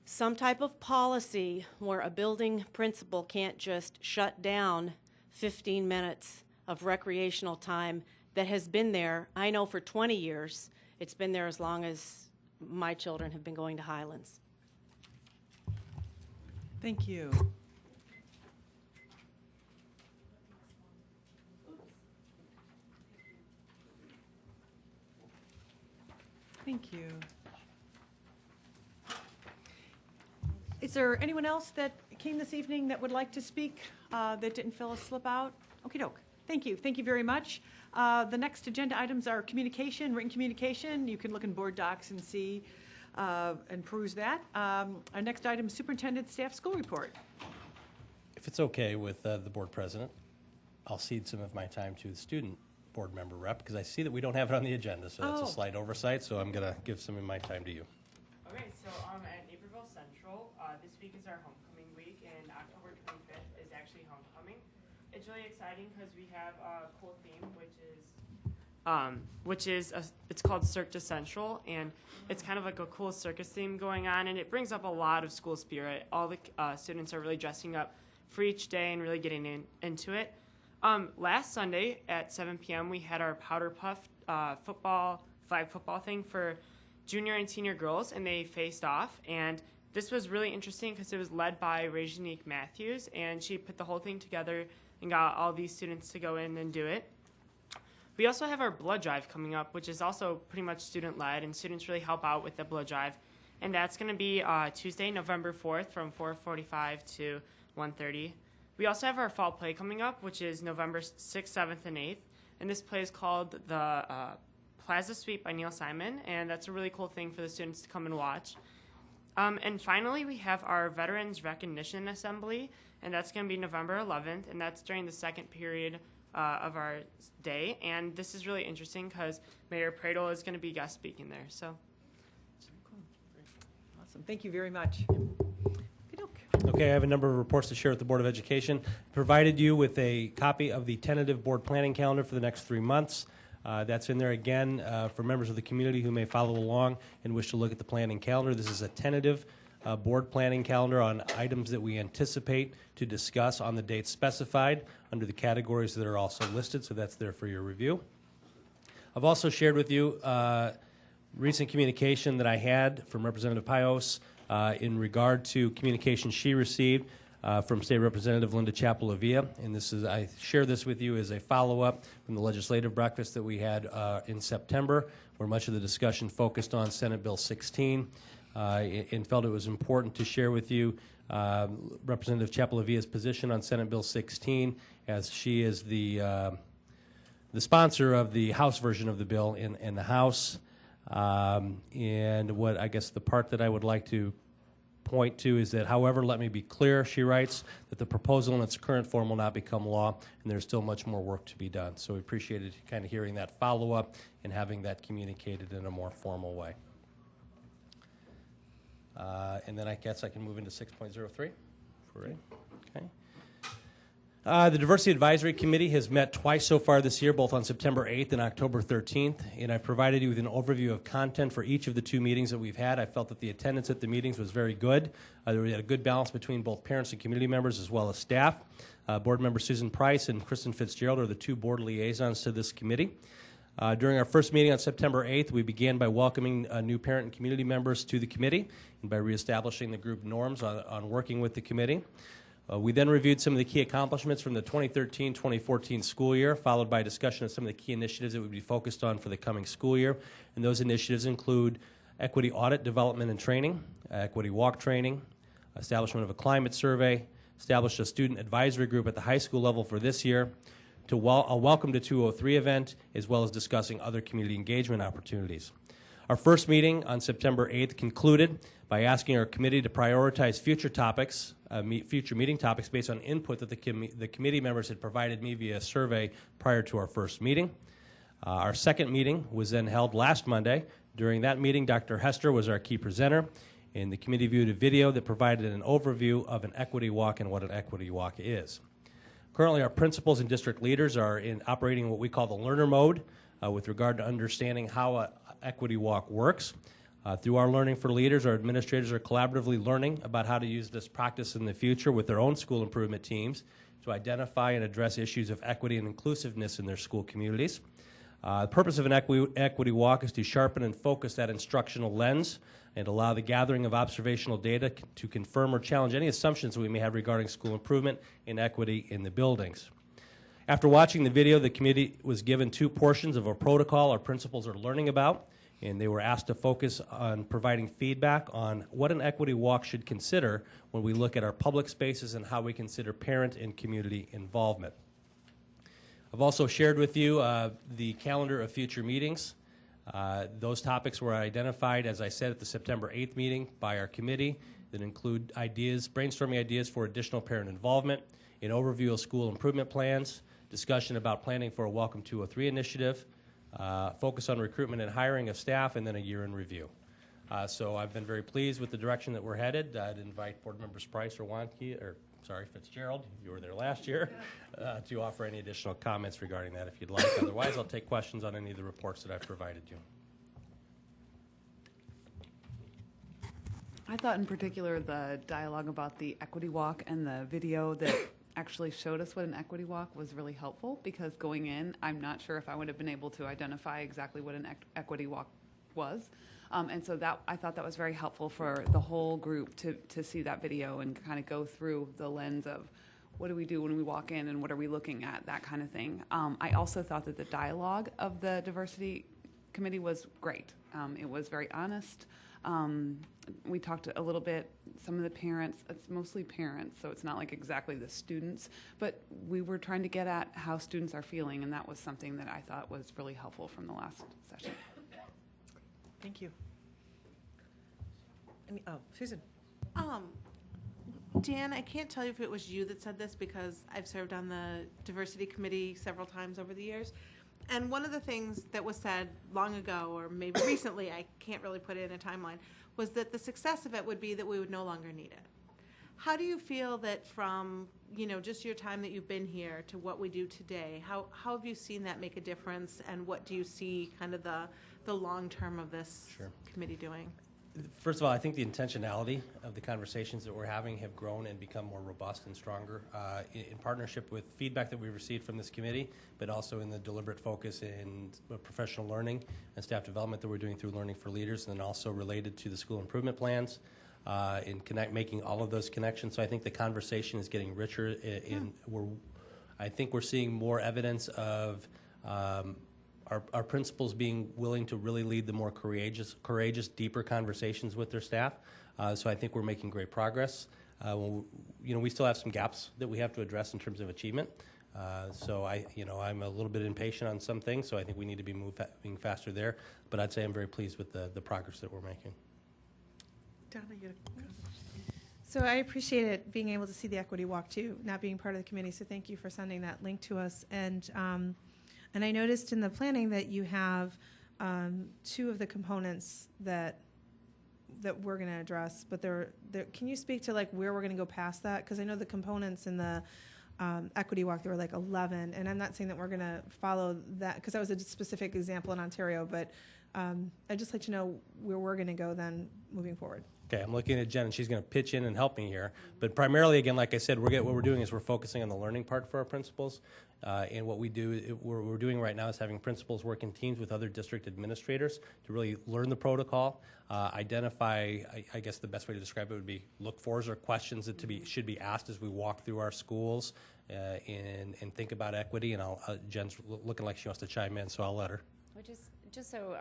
Speaker 4: some type of policy where a building principal can't just shut down 15 minutes of recreational time that has been there, I know, for 20 years. It's been there as long as my children have been going to Highlands.
Speaker 1: Thank you. Thank you. Is there anyone else that came this evening that would like to speak that didn't fill a slip out? Okie doke. Thank you. Thank you very much. The next agenda items are communication, written communication. You can look in board docs and see and peruse that. Our next item is Superintendent Staff School Report.
Speaker 2: If it's okay with the board president, I'll cede some of my time to the student board member rep because I see that we don't have it on the agenda, so that's a slight oversight, so I'm going to give some of my time to you.
Speaker 5: Okay, so at Naperville Central, this week is our homecoming week, and October 25th is actually homecoming. It's really exciting because we have a cool theme, it's called Cirque du Central, and it's kind of like a cool circus theme going on, and it brings up a lot of school spirit. All the students are really dressing up for each day and really getting into it. Last Sunday at 7 p.m. we had our Powder Puff flag football thing for junior and senior girls, and they faced off. And this was really interesting because it was led by Rajanique Matthews, and she put the whole thing together and got all these students to go in and do it. We also have our blood drive coming up, which is also pretty much student-led, and students really help out with the blood drive. And that's going to be Tuesday, November 4th from 4:45 to 1:30. We also have our fall play coming up, which is November 6th, 7th, and 8th. And this play is called the Plaza Suite by Neil Simon, and that's a really cool thing for the students to come and watch. And finally, we have our Veterans Recognition Assembly, and that's going to be November 11th, and that's during the second period of our day. And this is really interesting because Mayor Pradle is going to be guest speaking there. So,
Speaker 1: Awesome. Thank you very much.
Speaker 2: Okay, I have a number of reports to share with the Board of Education. Provided you with a copy of the tentative board planning calendar for the next 3 months. That's in there again for members of the community who may follow along and wish to look at the planning calendar. This is a tentative board planning calendar on items that we anticipate to discuss on the dates specified under the categories that are also listed, so that's there for your review. I've also shared with you recent communication that I had from Representative Pios in regard to communication she received from State Representative Linda Chappell-Avia, and I share this with you as a follow-up from the legislative breakfast that we had in September, where much of the discussion focused on Senate Bill 16. and felt it was important to share with you Representative Chapelavia's position on Senate Bill 16, as she is the sponsor of the House version of the bill in the House. And what I guess the part that I would like to point to is that, however, let me be clear, she writes, that the proposal in its current form will not become law, and there's still much more work to be done. So we appreciated kind of hearing that follow-up and having that communicated in a more formal way. And then I guess I can move into 6.03. Okay. The Diversity Advisory Committee has met twice so far this year, both on September 8th and October 13th, and I've provided you with an overview of content for each of the 2 meetings that we've had. I felt that the attendance at the meetings was very good. We had a good balance between both parents and community members as well as staff. Board member Susan Price and Kristen Fitzgerald are the 2 board liaisons to this committee. During our first meeting on September 8th, we began by welcoming new parent and community members to the committee and by reestablishing the group norms on working with the committee. We then reviewed some of the key accomplishments from the 2013-2014 school year, followed by a discussion of some of the key initiatives that would be focused on for the coming school year. And those initiatives include equity audit development and training, equity walk training, establishment of a climate survey, established a student advisory group at the high school level for this year, to a Welcome to 203 event, as well as discussing other community engagement opportunities. Our first meeting on September 8th concluded by asking our committee to prioritize future topics, future meeting topics based on input that the committee members had provided me via survey prior to our first meeting. Our second meeting was then held last Monday. During that meeting, Dr. Hester was our key presenter, and the committee viewed a video that provided an overview of an equity walk and what an equity walk is. Currently, our principals and district leaders are operating what we call the learner mode with regard to understanding how an equity walk works. Through our Learning for Leaders, our administrators are collaboratively learning about how to use this practice in the future with their own school improvement teams to identify and address issues of equity and inclusiveness in their school communities. The purpose of an equity walk is to sharpen and focus that instructional lens and allow the gathering of observational data to confirm or challenge any assumptions we may have regarding school improvement and equity in the buildings. After watching the video, the committee was given 2 portions of a protocol our principals are learning about, and they were asked to focus on providing feedback on what an equity walk should consider when we look at our public spaces and how we consider parent and community involvement. I've also shared with you the calendar of future meetings. Those topics were identified, as I said, at the September 8th meeting by our committee that include brainstorming ideas for additional parent involvement, an overview of school improvement plans, discussion about planning for a Welcome 203 initiative, focus on recruitment and hiring of staff, and then a year in review. So I've been very pleased with the direction that we're headed. I'd invite Board Members Price or Fitzgerald, you were there last year, to offer any additional comments regarding that if you'd like. Otherwise, I'll take questions on any of the reports that I've provided you.
Speaker 6: I thought in particular the dialogue about the equity walk and the video that actually showed us what an equity walk was really helpful, because going in, I'm not sure if I would have been able to identify exactly what an equity walk was. And so that I thought that was very helpful for the whole group to see that video and kind of go through the lens of what do we do when we walk in and what are we looking at, that kind of thing. I also thought that the dialogue of the diversity committee was great. It was very honest. We talked a little bit, some of the parents, it's mostly parents, so it's not like exactly the students, but we were trying to get at how students are feeling, and that was something that I thought was really helpful from the last session.
Speaker 1: Thank you. Susan.
Speaker 7: Dan, I can't tell you if it was you that said this because I've served on the diversity committee several times over the years. And one of the things that was said long ago, or maybe recently, I can't really put it in a timeline, was that the success of it would be that we would no longer need it. How do you feel that from, just your time that you've been here to what we do today, how have you seen that make a difference, and what do you see kind of the long term of this committee doing?
Speaker 2: First of all, I think the intentionality of the conversations that we're having have grown and become more robust and stronger in partnership with feedback that we've received from this committee, but also in the deliberate focus in professional learning and staff development that we're doing through Learning for Leaders, and then also related to the school improvement plans in making all of those connections. So I think the conversation is getting richer. I think we're seeing more evidence of our principals being willing to really lead the more courageous, deeper conversations with their staff. So I think we're making great progress. We still have some gaps that we have to address in terms of achievement. So I'm a little bit impatient on some things, so I think we need to be moving faster there. But I'd say I'm very pleased with the progress that we're making.
Speaker 7: Donna, you had a comment.
Speaker 8: So I appreciate it being able to see the equity walk too, not being part of the committee. So thank you for sending that link to us. And I noticed in the planning that you have two of the components that we're going to address. But can you speak to like where we're going to go past that? Because I know the components in the equity walk, there were like 11, and I'm not saying that we're going to follow that because that was a specific example in Ontario. But I'd just like to know where we're going to go then moving forward.
Speaker 2: Okay, I'm looking at Jen, and she's going to pitch in and help me here. But primarily, again, like I said, what we're doing is we're focusing on the learning part for our principals. And what we're doing right now is having principals work in teams with other district administrators to really learn the protocol, identify, I guess the best way to describe it would be look-fors or questions that should be asked as we walk through our schools and think about equity. And Jen's looking like she wants to chime in, so I'll let her.
Speaker 9: Just so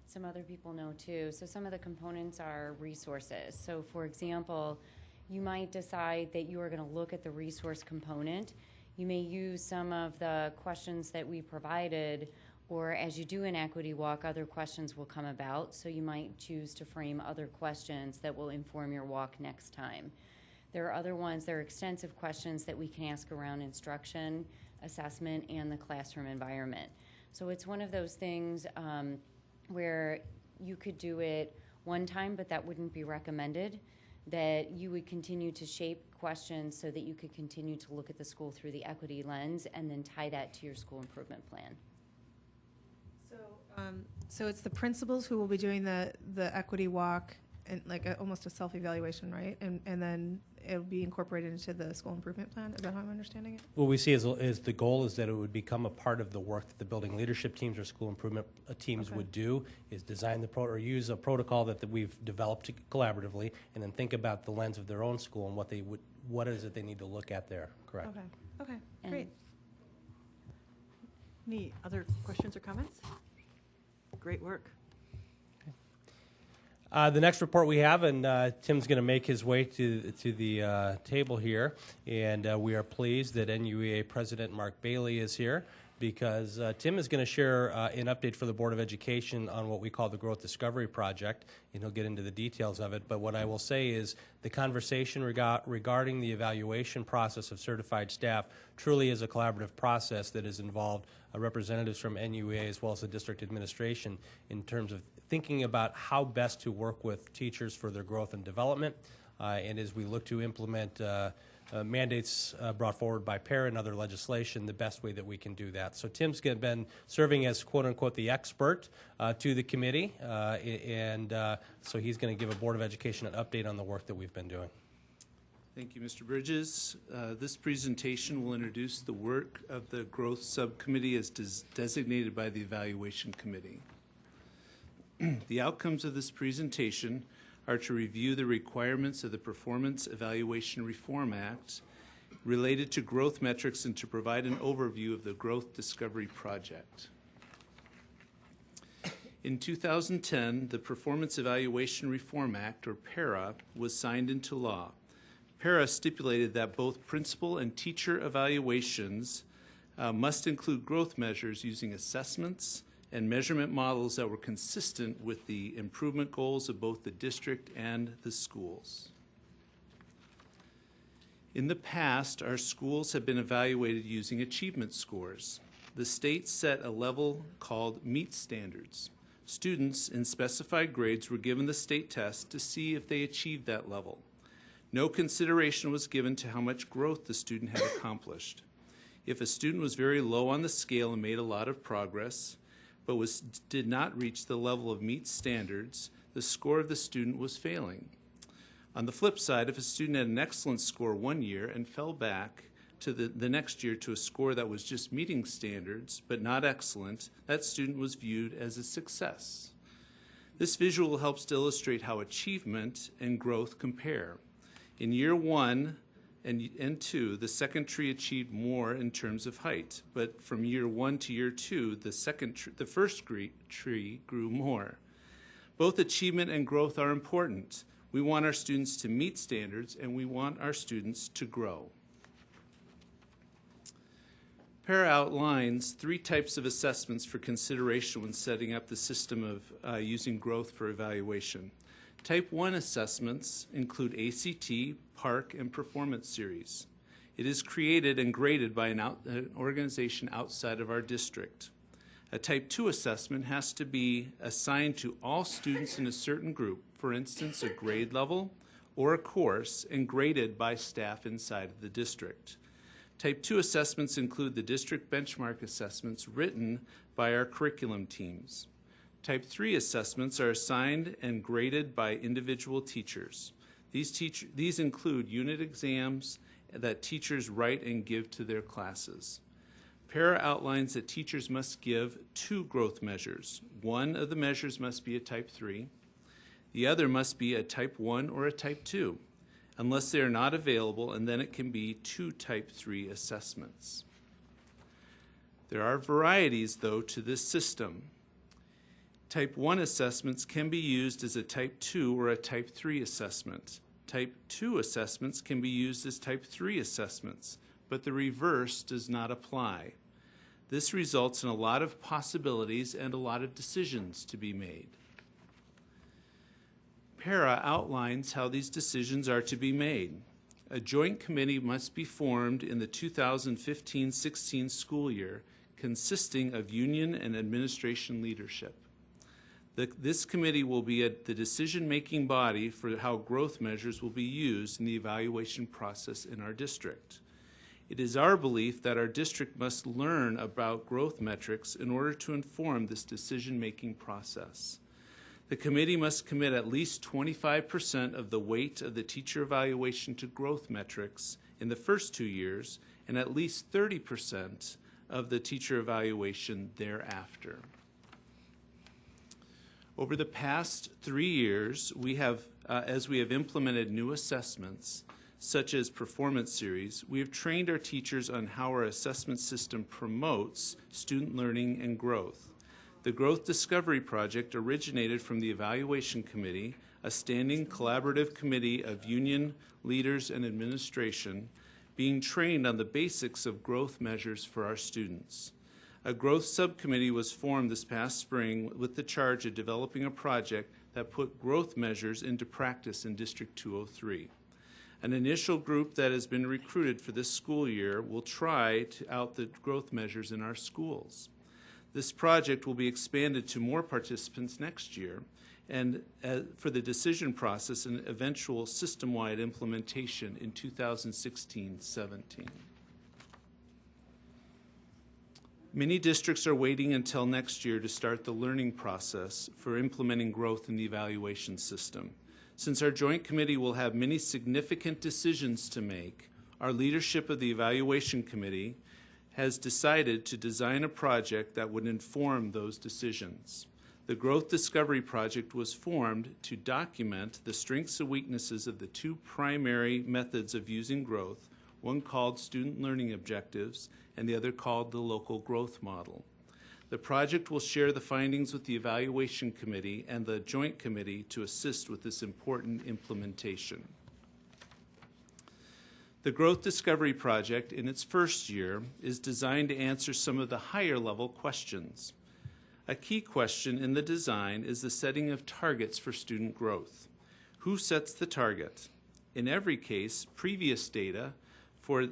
Speaker 9: some other people know too, so some of the components are resources. So for example, you might decide that you are going to look at the resource component. You may use some of the questions that we provided, or as you do an equity walk, other questions will come about. So you might choose to frame other questions that will inform your walk next time. There are other ones, there are extensive questions that we can ask around instruction, assessment, and the classroom environment. So it's one of those things where you could do it one time, but that wouldn't be recommended, that you would continue to shape questions so that you could continue to look at the school through the equity lens and then tie that to your school improvement plan.
Speaker 8: So it's the principals who will be doing the equity walk and like almost a self-evaluation, right? And then it'll be incorporated into the school improvement plan. Is that how I'm understanding it?
Speaker 2: What we see is the goal is that it would become a part of the work that the building leadership teams or school improvement teams would do, is design or use a protocol that we've developed collaboratively, and then think about the lens of their own school and what is it they need to look at there. Correct.
Speaker 8: Okay, great.
Speaker 1: Any other questions or comments? Great work.
Speaker 2: The next report we have, and Tim's going to make his way to the table here, and we are pleased that NUEA President Mark Bailey is here because Tim is going to share an update for the Board of Education on what we call the Growth Discovery Project, and he'll get into the details of it. But what I will say is the conversation regarding the evaluation process of certified staff truly is a collaborative process that has involved representatives from NUEA as well as the district administration in terms of thinking about how best to work with teachers for their growth and development, and as we look to implement mandates brought forward by PARA and other legislation, the best way that we can do that. So Tim's been serving as quote-unquote the expert to the committee, and so he's going to give a Board of Education an update on the work that we've been doing.
Speaker 10: Thank you, Mr. Bridges. This presentation will introduce the work of the Growth Subcommittee as designated by the Evaluation Committee. The outcomes of this presentation are to review the requirements of the Performance Evaluation Reform Act related to growth metrics and to provide an overview of the Growth Discovery Project. In 2010, the Performance Evaluation Reform Act, or PARA, was signed into law. PARA stipulated that both principal and teacher evaluations must include growth measures using assessments and measurement models that were consistent with the improvement goals of both the district and the schools. In the past, our schools have been evaluated using achievement scores. The state set a level called MEET standards. Students in specified grades were given the state test to see if they achieved that level. No consideration was given to how much growth the student had accomplished. If a student was very low on the scale and made a lot of progress, but did not reach the level of MEET standards, the score of the student was failing. On the flip side, if a student had an excellent score one year and fell back to the next year to a score that was just meeting standards but not excellent, that student was viewed as a success. This visual helps to illustrate how achievement and growth compare. In year one, and 2, the second tree achieved more in terms of height, but from year 1 to year 2, the first tree grew more. Both achievement and growth are important. We want our students to meet standards, and we want our students to grow. Para outlines 3 types of assessments for consideration when setting up the system of using growth for evaluation. Type 1 assessments include ACT, PARCC, and Performance Series. It is created and graded by an organization outside of our district. A Type 2 assessment has to be assigned to all students in a certain group, for instance, a grade level or a course, and graded by staff inside of the district. Type 2 assessments include the district benchmark assessments written by our curriculum teams. Type 3 assessments are assigned and graded by individual teachers. These include unit exams that teachers write and give to their classes. Para outlines that teachers must give 2 growth measures. One of the measures must be a Type 3. The other must be a Type 1 or a Type 2, unless they are not available, and then it can be 2 Type 3 assessments. There are varieties, though, to this system. Type 1 assessments can be used as a Type 2 or a Type 3 assessment. Type 2 assessments can be used as Type 3 assessments, but the reverse does not apply. This results in a lot of possibilities and a lot of decisions to be made. Para outlines how these decisions are to be made. A joint committee must be formed in the 2015-16 school year, consisting of union and administration leadership. This committee will be the decision-making body for how growth measures will be used in the evaluation process in our district. It is our belief that our district must learn about growth metrics in order to inform this decision-making process. The committee must commit at least 25% of the weight of the teacher evaluation to growth metrics in the first 2 years, and at least 30% of the teacher evaluation thereafter. Over the past 3 years, as we have implemented new assessments, such as Performance Series, we have trained our teachers on how our assessment system promotes student learning and growth. The Growth Discovery Project originated from the Evaluation Committee, a standing collaborative committee of union leaders and administration, being trained on the basics of growth measures for our students. A growth subcommittee was formed this past spring with the charge of developing a project that put growth measures into practice in District 203. An initial group that has been recruited for this school year will try out the growth measures in our schools. This project will be expanded to more participants next year and for the decision process and eventual system-wide implementation in 2016-17. Many districts are waiting until next year to start the learning process for implementing growth in the evaluation system. Since our joint committee will have many significant decisions to make, our leadership of the evaluation committee has decided to design a project that would inform those decisions. The Growth Discovery Project was formed to document the strengths and weaknesses of the 2 primary methods of using growth, one called Student Learning Objectives and the other called the Local Growth Model. The project will share the findings with the Evaluation Committee and the Joint Committee to assist with this important implementation. The Growth Discovery Project, in its first year, is designed to answer some of the higher level questions. A key question in the design is the setting of targets for student growth. Who sets the target? In every case, previous data for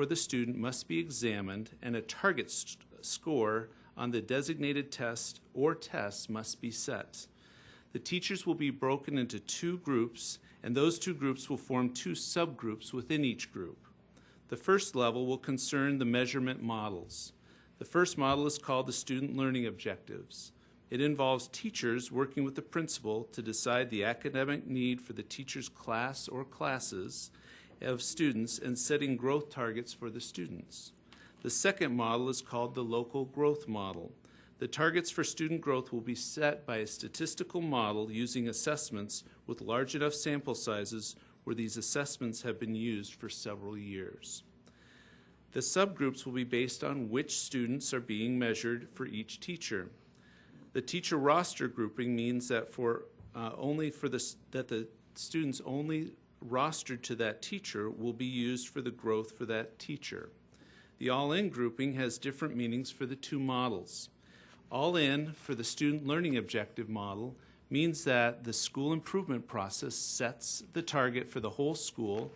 Speaker 10: the student must be examined, and a target score on the designated test or tests must be set. The teachers will be broken into 2 groups, and those 2 groups will form 2 subgroups within each group. The first level will concern the measurement models. The first model is called the Student Learning Objectives. It involves teachers working with the principal to decide the academic need for the teacher's class or classes of students and setting growth targets for the students. The second model is called the Local Growth Model. The targets for student growth will be set by a statistical model using assessments with large enough sample sizes where these assessments have been used for several years. The subgroups will be based on which students are being measured for each teacher. The teacher roster grouping means that that the students only rostered to that teacher will be used for the growth for that teacher. The all-in grouping has different meanings for the two models. All-in for the student learning objective model means that the school improvement process sets the target for the whole school,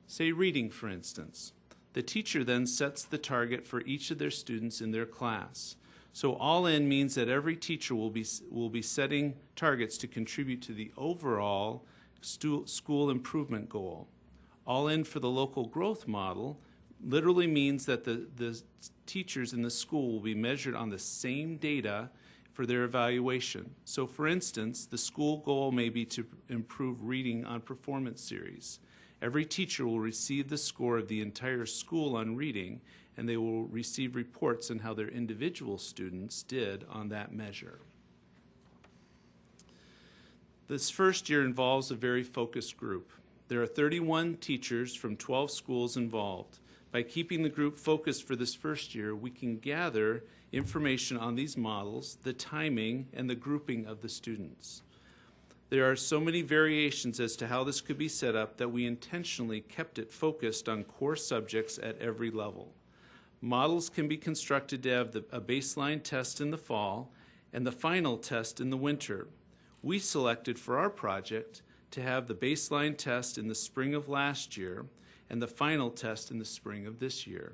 Speaker 10: say reading for instance. The teacher then sets the target for each of their students in their class. So all-in means that every teacher will be setting targets to contribute to the overall school improvement goal. All-in for the local growth model literally means that the teachers in the school will be measured on the same data for their evaluation. So for instance, the school goal may be to improve reading on performance series. Every teacher will receive the score of the entire school on reading, and they will receive reports on how their individual students did on that measure. This first year involves a very focused group. There are 31 teachers from 12 schools involved. By keeping the group focused for this first year, we can gather information on these models, the timing, and the grouping of the students. There are so many variations as to how this could be set up that we intentionally kept it focused on core subjects at every level. Models can be constructed to have a baseline test in the fall and the final test in the winter. We selected for our project to have the baseline test in the spring of last year and the final test in the spring of this year.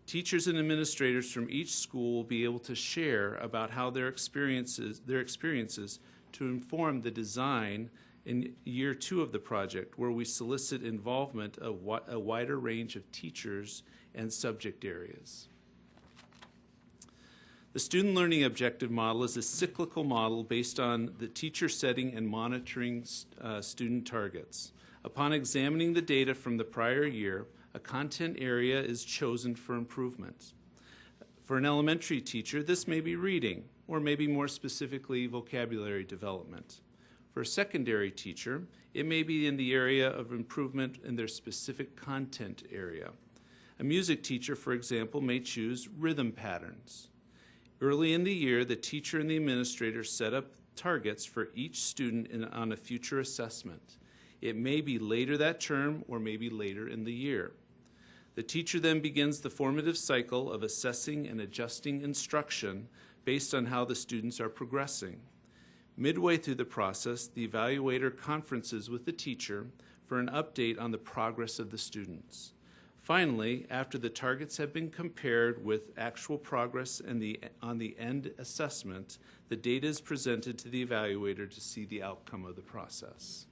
Speaker 10: Teachers and administrators from each school will be able to share about how their experiences to inform the design in year 2 of the project, where we solicit involvement of a wider range of teachers and subject areas. The student learning objective model is a cyclical model based on the teacher setting and monitoring student targets. Upon examining the data from the prior year, a content area is chosen for improvement. For an elementary teacher, this may be reading, or maybe more specifically, vocabulary development. For a secondary teacher, it may be in the area of improvement in their specific content area. A music teacher, for example, may choose rhythm patterns. Early in the year, the teacher and the administrator set up targets for each student on a future assessment. It may be later that term or maybe later in the year. The teacher then begins the formative cycle of assessing and adjusting instruction based on how the students are progressing. Midway through the process, the evaluator conferences with the teacher for an update on the progress of the students. Finally, after the targets have been compared with actual progress and on the end assessment, the data is presented to the evaluator to see the outcome of the process.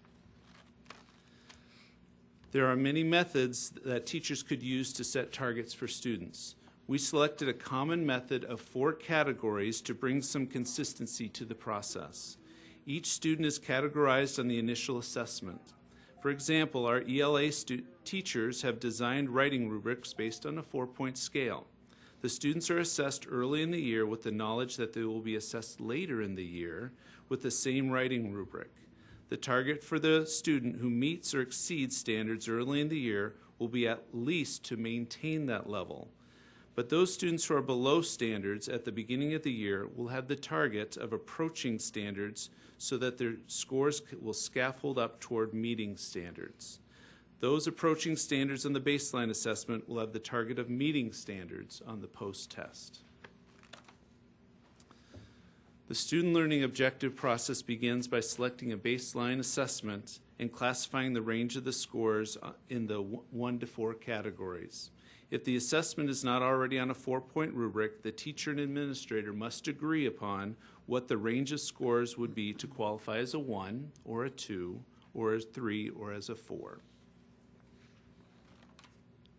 Speaker 10: There are many methods that teachers could use to set targets for students. We selected a common method of 4 categories to bring some consistency to the process. Each student is categorized on the initial assessment. For example, our ELA teachers have designed writing rubrics based on a 4-point scale. The students are assessed early in the year with the knowledge that they will be assessed later in the year with the same writing rubric. The target for the student who meets or exceeds standards early in the year will be at least to maintain that level. But those students who are below standards at the beginning of the year will have the target of approaching standards so that their scores will scaffold up toward meeting standards. Those approaching standards on the baseline assessment will have the target of meeting standards on the post-test. The student learning objective process begins by selecting a baseline assessment and classifying the range of the scores in the 1 to 4 categories. If the assessment is not already on a 4-point rubric, the teacher and administrator must agree upon what the range of scores would be to qualify as a 1 or a 2 or a 3 or as a 4.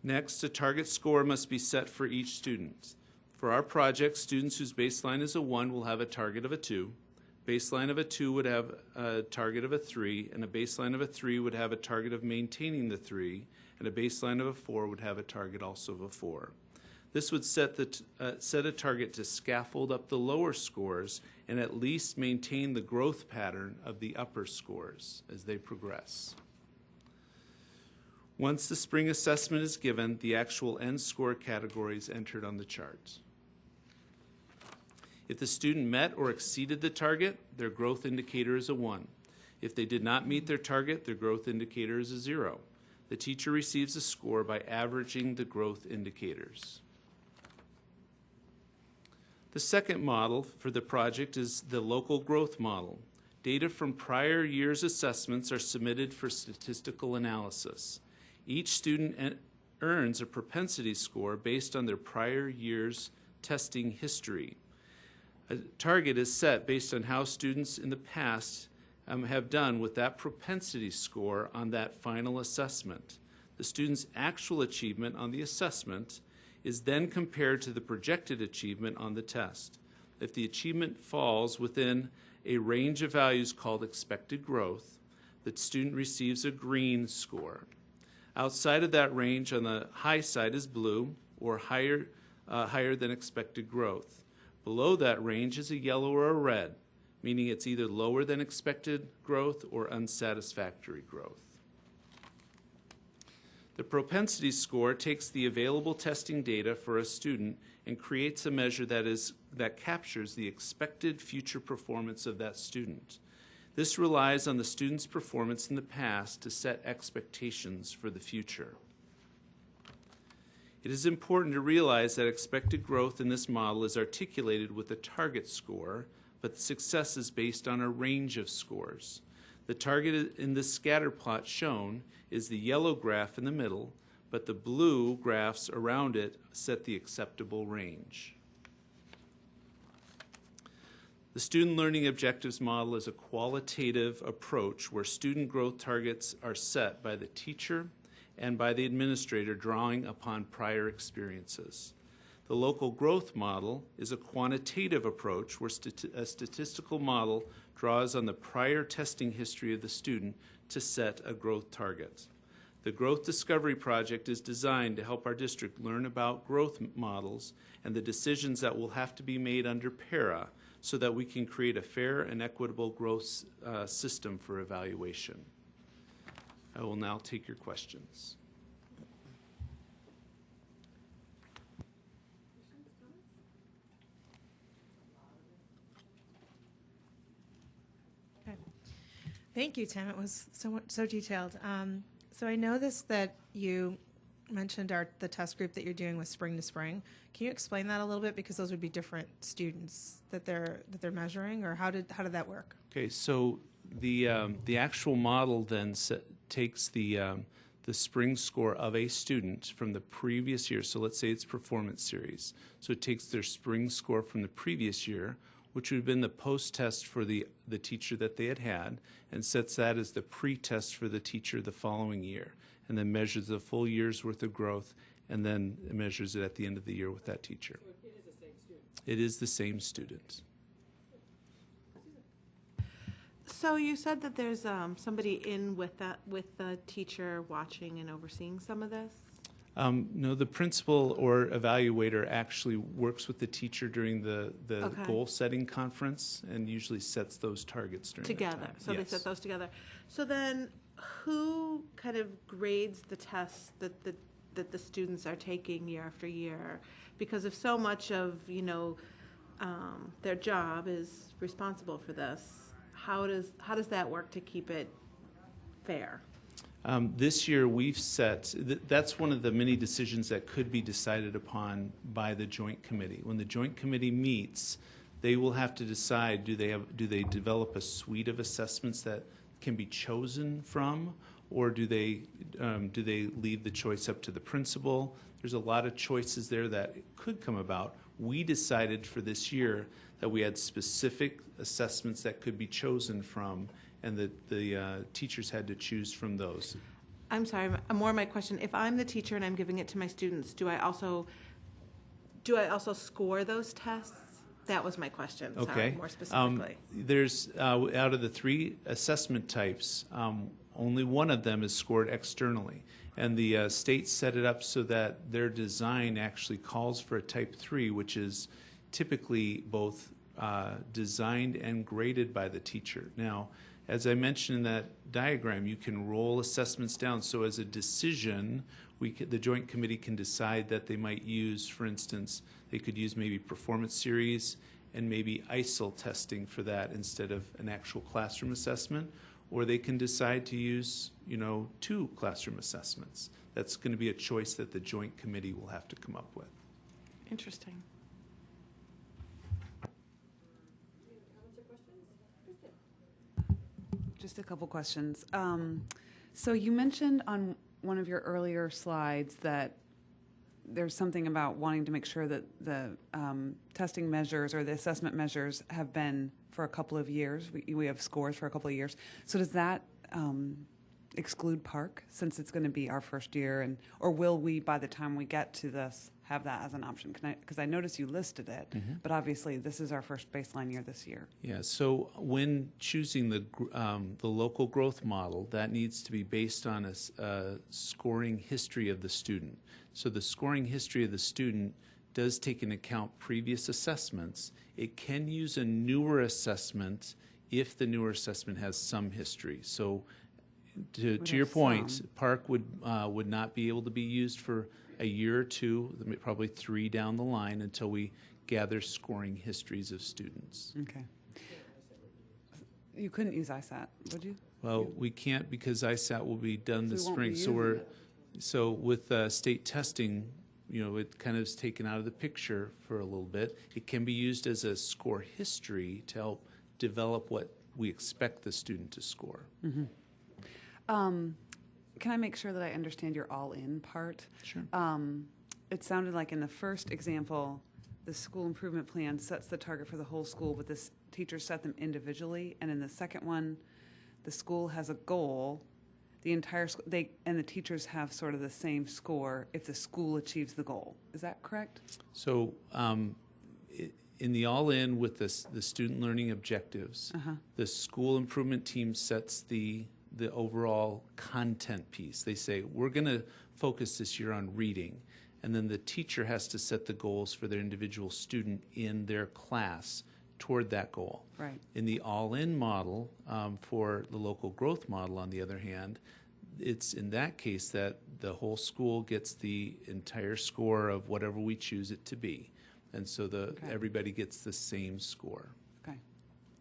Speaker 10: Next, a target score must be set for each student. For our project, students whose baseline is a 1 will have a target of a 2. Baseline of a 2 would have a target of a 3, and a baseline of a 3 would have a target of maintaining the 3, and a baseline of a 4 would have a target also of a 4. This would set a target to scaffold up the lower scores and at least maintain the growth pattern of the upper scores as they progress. Once the spring assessment is given, the actual end score category is entered on the chart. If the student met or exceeded the target, their growth indicator is a 1. If they did not meet their target, their growth indicator is a 0. The teacher receives a score by averaging the growth indicators. The second model for the project is the local growth model. Data from prior year's assessments are submitted for statistical analysis. Each student earns a propensity score based on their prior year's testing history. A target is set based on how students in the past have done with that propensity score on that final assessment. The student's actual achievement on the assessment is then compared to the projected achievement on the test. If the achievement falls within a range of values called expected growth, the student receives a green score. Outside of that range, on the high side is blue, or higher than expected growth. Below that range is a yellow or a red, meaning it's either lower than expected growth or unsatisfactory growth. The propensity score takes the available testing data for a student and creates a measure that captures the expected future performance of that student. This relies on the student's performance in the past to set expectations for the future. It is important to realize that expected growth in this model is articulated with a target score, but success is based on a range of scores. The target in this scatter plot shown is the yellow graph in the middle, but the blue graphs around it set the acceptable range. The Student Learning Objectives Model is a qualitative approach where student growth targets are set by the teacher and by the administrator drawing upon prior experiences. The Local Growth Model is a quantitative approach where a statistical model draws on the prior testing history of the student to set a growth target. The Growth Discovery Project is designed to help our district learn about growth models and the decisions that will have to be made under PARA so that we can create a fair and equitable growth system for evaluation. I will now take your questions.
Speaker 8: Okay. Thank you, Tim. It was so detailed. So I noticed that you mentioned the test group that you're doing with spring to spring. Can you explain that a little bit, because those would be different students that they're measuring, or how did that work?
Speaker 10: Okay, so the actual model then takes the spring score of a student from the previous year. So let's say it's performance series. So it takes their spring score from the previous year, which would have been the post-test for the teacher that they had, and sets that as the pre-test for the teacher the following year, and then measures the full year's worth of growth, and then measures it at the end of the year with that teacher. So it is the same student? It is the same student.
Speaker 7: So you said that there's somebody in with the teacher watching and overseeing some of this?
Speaker 10: No, the principal or evaluator actually works with the teacher during the
Speaker 7: Okay.
Speaker 10: goal-setting conference and usually sets those targets during
Speaker 7: Together.
Speaker 10: that time.
Speaker 7: So they set those together. So then who kind of grades the tests that the students are taking year after year? Because if so much of, their job is responsible for this, how does that work to keep it fair?
Speaker 10: This year we've set, that's one of the many decisions that could be decided upon by the Joint Committee. When the Joint Committee meets, they will have to decide, do they develop a suite of assessments that can be chosen from, or do they leave the choice up to the principal? There's a lot of choices there that could come about. We decided for this year that we had specific assessments that could be chosen from, and that the teachers had to choose from those.
Speaker 7: I'm sorry, more of my question, if I'm the teacher and I'm giving it to my students, do I also score those tests? That was my question,
Speaker 10: Okay.
Speaker 7: sorry, more specifically.
Speaker 10: There's, out of the 3 assessment types, only one of them is scored externally. And the state set it up so that their design actually calls for a type 3, which is typically both designed and graded by the teacher. Now, as I mentioned in that diagram, you can roll assessments down. So as a decision, the Joint Committee can decide that they might use, for instance, they could use maybe performance series and maybe ISIL testing for that instead of an actual classroom assessment, or they can decide to use, 2 classroom assessments. That's going to be a choice that the Joint Committee will have to come up with.
Speaker 7: Interesting.
Speaker 6: Just a couple questions. So you mentioned on one of your earlier slides that there's something about wanting to make sure that the testing measures or the assessment measures have been for a couple of years. We have scores for a couple of years. So does that exclude Park, since it's going to be our first year, or will we, by the time we get to this, have that as an option? Because I noticed you listed it, but obviously this is our first baseline year this year.
Speaker 10: Yeah. So when choosing the local growth model, that needs to be based on a scoring history of the student. So the scoring history of the student does take into account previous assessments. It can use a newer assessment if the newer assessment has some history. So to your point, Park would not be able to be used for a year or 2, probably 3 down the line until we gather scoring histories of students.
Speaker 6: Okay. You couldn't use ISAT, would you?
Speaker 10: Well, we can't because ISAT will be done this spring.
Speaker 6: So
Speaker 10: So with state testing, it kind of is taken out of the picture for a little bit. It can be used as a score history to help develop what we expect the student to score.
Speaker 6: Mm-hmm. Can I make sure that I understand your all-in part?
Speaker 10: Sure.
Speaker 6: It sounded like in the first example, the school improvement plan sets the target for the whole school, but the teachers set them individually. And in the second one, the school has a goal. The entire school, and the teachers have sort of the same score if the school achieves the goal. Is that correct?
Speaker 10: So in the all-in with the student learning objectives, the school improvement team sets the overall content piece. They say, we're going to focus this year on reading, and then the teacher has to set the goals for their individual student in their class toward that goal.
Speaker 6: Right.
Speaker 10: In the all-in model, for the local growth model, on the other hand, it's in that case that the whole school gets the entire score of whatever we choose it to be. And so everybody gets the same score.
Speaker 6: Okay.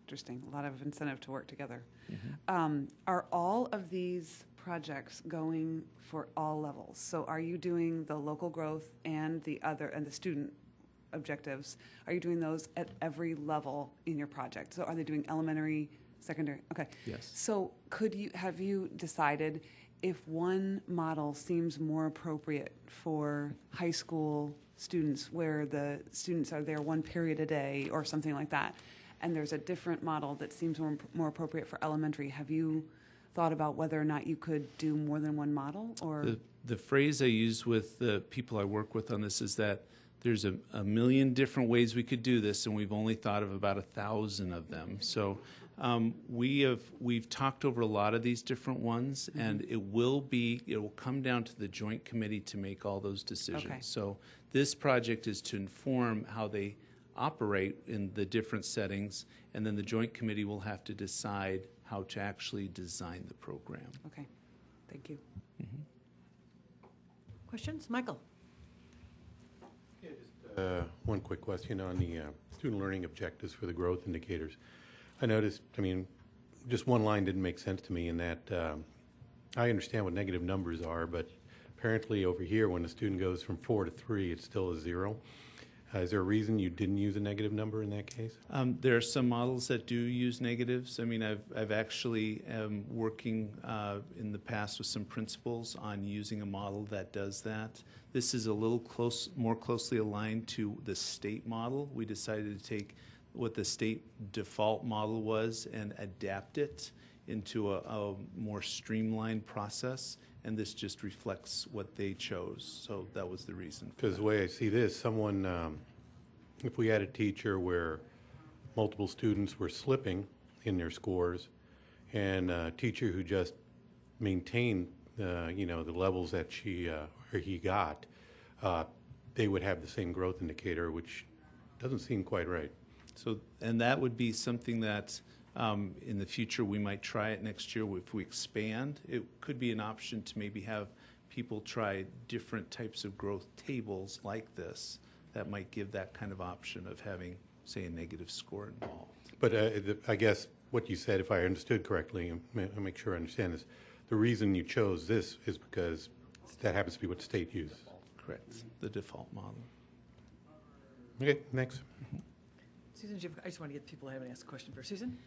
Speaker 6: Interesting. A lot of incentive to work together. Are all of these projects going for all levels? So are you doing the local growth and the student objectives? Are you doing those at every level in your project? So are they doing elementary, secondary? Okay.
Speaker 10: Yes.
Speaker 6: So have you decided if one model seems more appropriate for high school students, where the students are there 1 period a day or something like that, and there's a different model that seems more appropriate for elementary? Have you thought about whether or not you could do more than one model? Or
Speaker 10: the phrase I use with the people I work with on this is that there's a million different ways we could do this, and we've only thought of about 1,000 of them. So we've talked over a lot of these different ones, and it will come down to the Joint Committee to make all those decisions.
Speaker 6: Okay.
Speaker 10: So this project is to inform how they operate in the different settings, and then the Joint Committee will have to decide how to actually design the program.
Speaker 6: Okay, thank you.
Speaker 1: Questions? Michael?
Speaker 11: Yeah, just one quick question on the student learning objectives for the growth indicators. I noticed, just one line didn't make sense to me in that I understand what negative numbers are, but apparently over here when the student goes from 4 to 3, it's still a 0. Is there a reason you didn't use a negative number in that case?
Speaker 10: There are some models that do use negatives. I've actually working in the past with some principals on using a model that does that. This is a little more closely aligned to the state model. We decided to take what the state default model was and adapt it into a more streamlined process, and this just reflects what they chose. So that was the reason.
Speaker 11: Because the way I see this, if we had a teacher where multiple students were slipping in their scores, and a teacher who just maintained the levels that she or he got, they would have the same growth indicator, which doesn't seem quite right.
Speaker 10: So, and that would be something that In the future, we might try it next year. If we expand, it could be an option to maybe have people try different types of growth tables like this that might give that kind of option of having, say, a negative score involved.
Speaker 11: But I guess what you said, if I understood correctly, and I'll make sure I understand this, the reason you chose this is because that happens to be what the state uses.
Speaker 10: Correct. The default model.
Speaker 11: Okay, next.
Speaker 1: Susan, I just want to get people who haven't asked a question first. Susan?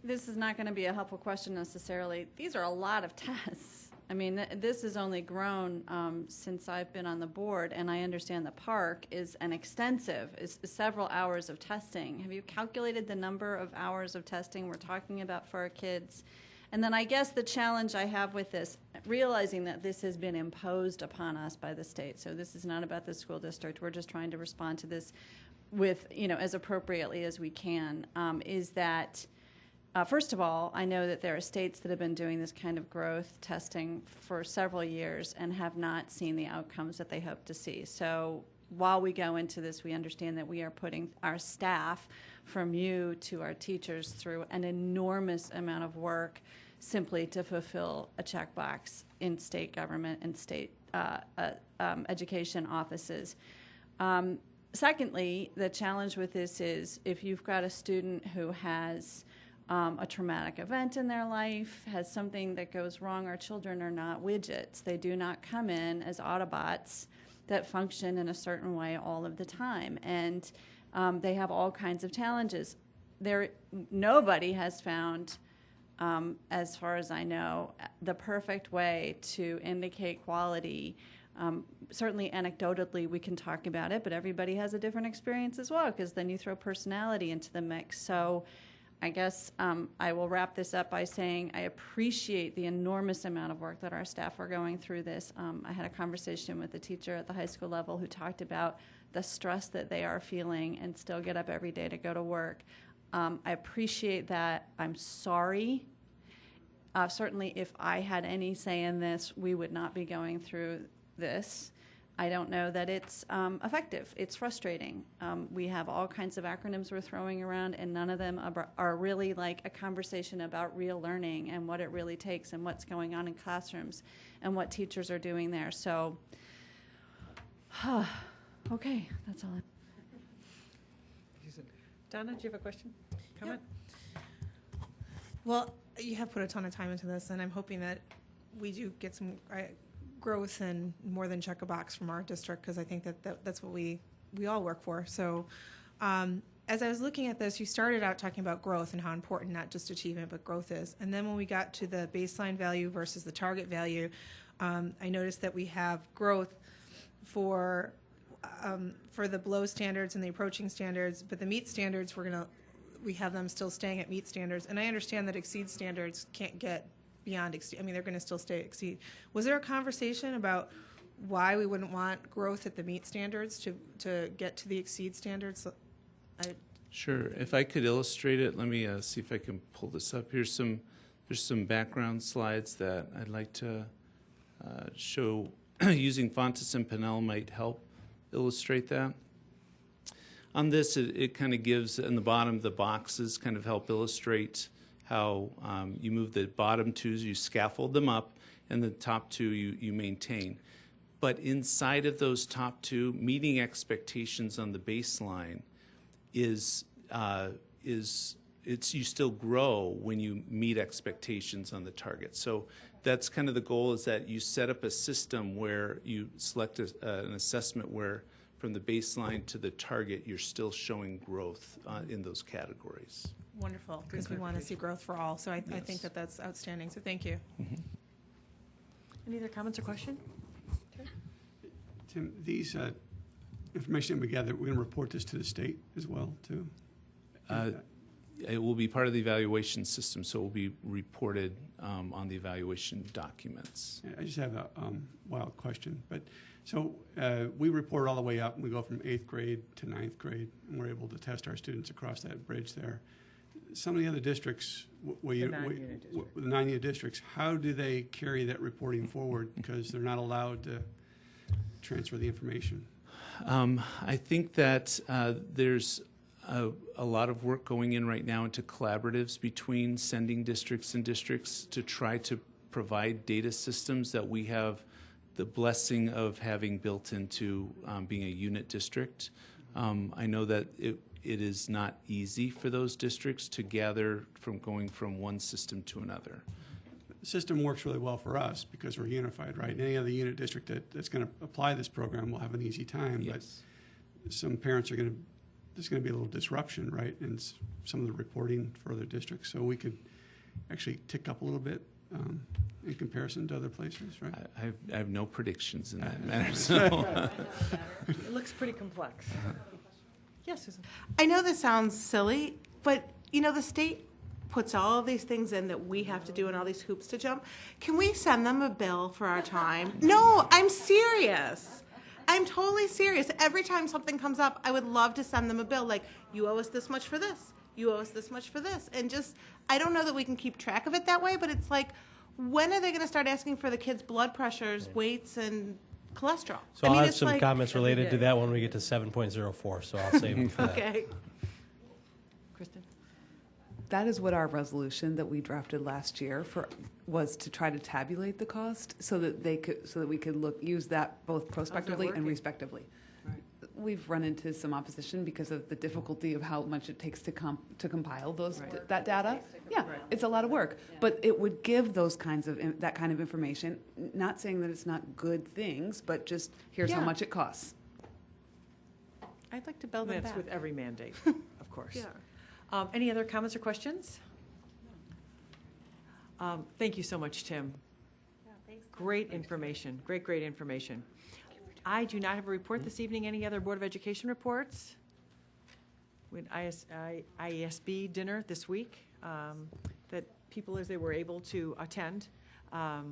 Speaker 12: This is not going to be a helpful question necessarily. These are a lot of tests. I mean, this has only grown since I've been on the board, and I understand the park is an extensive, is several hours of testing. Have you calculated the number of hours of testing we're talking about for our kids? And then I guess the challenge I have with this, realizing that this has been imposed upon us by the state, so this is not about the school district, we're just trying to respond to this with, as appropriately as we can, is that first of all, I know that there are states that have been doing this kind of growth testing for several years and have not seen the outcomes that they hope to see. So while we go into this, we understand that we are putting our staff, from you to our teachers, through an enormous amount of work simply to fulfill a checkbox in state government and state education offices. Secondly, the challenge with this is if you've got a student who has a traumatic event in their life, has something that goes wrong. Our children are not widgets. They do not come in as Autobots that function in a certain way all of the time. And they have all kinds of challenges. Nobody has found, as far as I know, the perfect way to indicate quality. Certainly anecdotally we can talk about it, but everybody has a different experience as well, because then you throw personality into the mix. So I guess I will wrap this up by saying I appreciate the enormous amount of work that our staff are going through this. I had a conversation with a teacher at the high school level who talked about the stress that they are feeling and still get up every day to go to work. I appreciate that. I'm sorry. Certainly if I had any say in this, we would not be going through this. I don't know that it's effective. It's frustrating. We have all kinds of acronyms we're throwing around, and none of them are really like a conversation about real learning and what it really takes and what's going on in classrooms and what teachers are doing there. So, okay, that's all.
Speaker 1: Donna, do you have a question? Comment?
Speaker 8: Well, you have put a ton of time into this, and I'm hoping that we do get some growth and more than check a box from our district, because I think that's what we all work for. So as I was looking at this, you started out talking about growth and how important not just achievement but growth is. And then when we got to the baseline value versus the target value, I noticed that we have growth for the below standards and the approaching standards, but the meet standards, we have them still staying at meet standards. And I understand that exceed standards can't get beyond exceed. I mean, they're going to still stay exceed. Was there a conversation about why we wouldn't want growth at the meet standards to get to the exceed standards?
Speaker 10: Sure. If I could illustrate it, let me see if I can pull this up. There's some background slides that I'd like to show. Using Fontes and Pinnell might help illustrate that. On this, it kind of gives, in the bottom, the boxes kind of help illustrate how you move the bottom two, you scaffold them up, and the top two you maintain. But inside of those top two, meeting expectations on the baseline you still grow when you meet expectations on the target. So that's kind of the goal, is that you set up a system where you select an assessment where from the baseline to the target, you're still showing growth in those categories.
Speaker 8: Wonderful, because we want to see growth for all. So I think that's outstanding. So thank you.
Speaker 10: Mm-hmm.
Speaker 1: Any other comments or questions?
Speaker 13: Tim, these information that we gather, we're going to report this to the state as well, too?
Speaker 10: It will be part of the evaluation system, so it will be reported on the evaluation documents.
Speaker 13: I just have a wild question. But so we report all the way up. We go from 8th grade to 9th grade, and we're able to test our students across that bridge there. Some of the other districts, the 9-unit districts, how do they carry that reporting forward? Because they're not allowed to transfer the information.
Speaker 10: I think that there's a lot of work going in right now into collaboratives between sending districts and districts to try to provide data systems that we have the blessing of having built into being a unit district. I know that it is not easy for those districts to gather from going from one system to another.
Speaker 13: The system works really well for us because we're unified, right? Any other unit district that's going to apply this program will have an easy time.
Speaker 10: Yes.
Speaker 13: But some parents are going to, there's going to be a little disruption, right, in some of the reporting for other districts. So we could actually tick up a little bit in comparison to other places, right?
Speaker 10: I have no predictions in that matter. So.
Speaker 1: It looks pretty complex. Yes, Susan.
Speaker 7: I know this sounds silly, but you know, the state puts all of these things in that we have to do and all these hoops to jump. Can we send them a bill for our time? No, I'm serious. I'm totally serious. Every time something comes up, I would love to send them a bill like, you owe us this much for this. You owe us this much for this. And just, I don't know that we can keep track of it that way, but it's like, when are they going to start asking for the kids' blood pressures, weights, and cholesterol?
Speaker 2: So I'll have
Speaker 7: it's
Speaker 2: some
Speaker 7: like,
Speaker 2: comments related to that when we get to 7.04, so I'll save them for that.
Speaker 7: okay.
Speaker 1: Kristen?
Speaker 6: That is what our resolution that we drafted last year was to try to tabulate the cost so that we could use that both prospectively and respectively. We've run into some opposition because of the difficulty of how much it takes to compile that data. Yeah, it's a lot of work, but it would give that kind of information. Not saying that it's not good things, but just here's how much it costs.
Speaker 7: I'd like to build
Speaker 1: And
Speaker 7: it
Speaker 1: that's
Speaker 7: back.
Speaker 1: with every mandate, of course.
Speaker 7: Yeah.
Speaker 1: Any other comments or questions? Thank you so much, Tim. Great information. Great information. I do not have a report this evening. Any other Board of Education reports? We had IESB dinner this week that people, as they were able to attend. A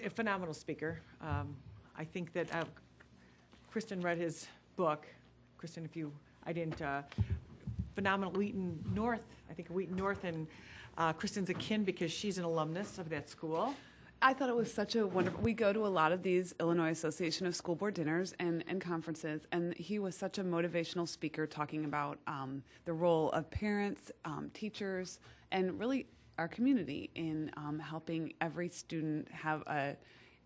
Speaker 1: phenomenal speaker. I think that Kristen read his book. Kristen, phenomenal Wheaton North. I think Wheaton North, and Kristen's akin because she's an alumnus of that school.
Speaker 6: I thought it was such a wonderful. We go to a lot of these Illinois Association of School Board dinners and conferences, and he was such a motivational speaker talking about the role of parents, teachers, and really our community in helping every student have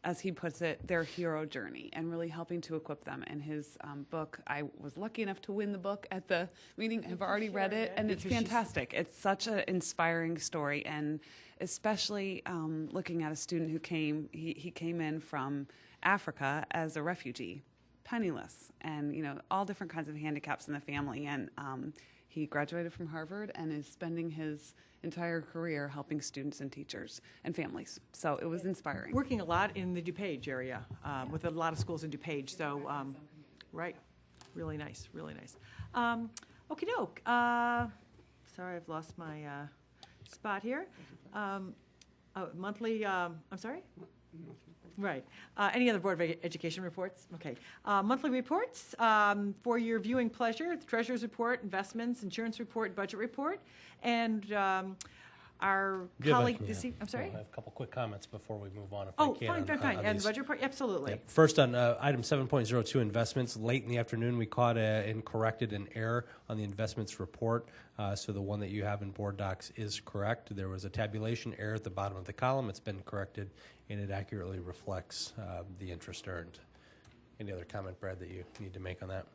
Speaker 6: as he puts it, their hero journey, and really helping to equip them. And his book, I was lucky enough to win the book at the meeting. I've already read it, and it's fantastic. It's such an inspiring story, and especially looking at a student who he came in from Africa as a refugee, penniless, and all different kinds of handicaps in the family. And he graduated from Harvard and is spending his entire career helping students and teachers and families. So it was inspiring.
Speaker 1: Working a lot in the DuPage area with a lot of schools in DuPage. So, right, really nice. Okie doke. Sorry, I've lost my spot here. Monthly, I'm sorry? Right. Any other Board of Education reports? Okay. Monthly reports for your viewing pleasure: the Treasurer's Report, Investments, Insurance Report, Budget Report, and our colleague this evening. I'm sorry?
Speaker 2: I have a couple quick comments before we move on, if I can.
Speaker 1: Fine. And the budget report? Absolutely.
Speaker 2: Yep. First on item 7.02, investments. Late in the afternoon, we caught and corrected an error on the investments report. So the one that you have in board docs is correct. There was a tabulation error at the bottom of the column. It's been corrected, and it accurately reflects the interest earned. Any other comment, Brad, that you need to make on that?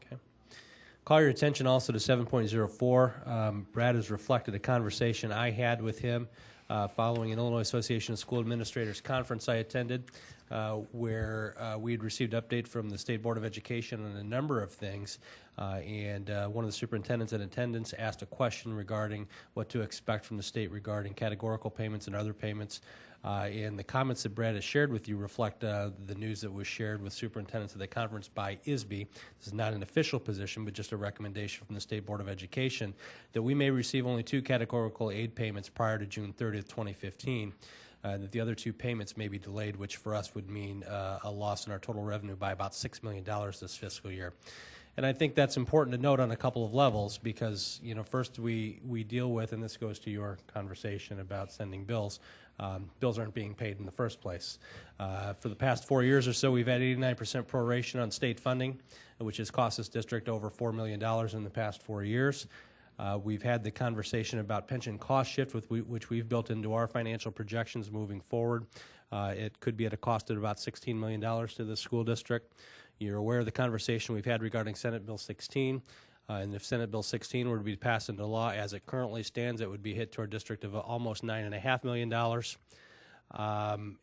Speaker 2: Okay. Call your attention also to 7.04. Brad has reflected a conversation I had with him following an Illinois Association of School Administrators conference I attended, where we had received update from the State Board of Education on a number of things, and one of the superintendents in attendance asked a question regarding what to expect from the state regarding categorical payments and other payments. And the comments that Brad has shared with you reflect the news that was shared with superintendents at the conference by ISB. This is not an official position, but just a recommendation from the State Board of Education that we may receive only 2 categorical aid payments prior to June 30th, 2015. That the other 2 payments may be delayed, which for us would mean a loss in our total revenue by about $6 million this fiscal year. And I think that's important to note on a couple of levels because, first we deal with, and this goes to your conversation about sending bills, bills aren't being paid in the first place. For the past 4 years or so, we've had 89% proration on state funding, which has cost this district over $4 million in the past 4 years. We've had the conversation about pension cost shift, which we've built into our financial projections moving forward. It could be at a cost of about $16 million to the school district. You're aware of the conversation we've had regarding Senate Bill 16. And if Senate Bill 16 were to be passed into law as it currently stands, it would be hit to our district of almost $9.5 million.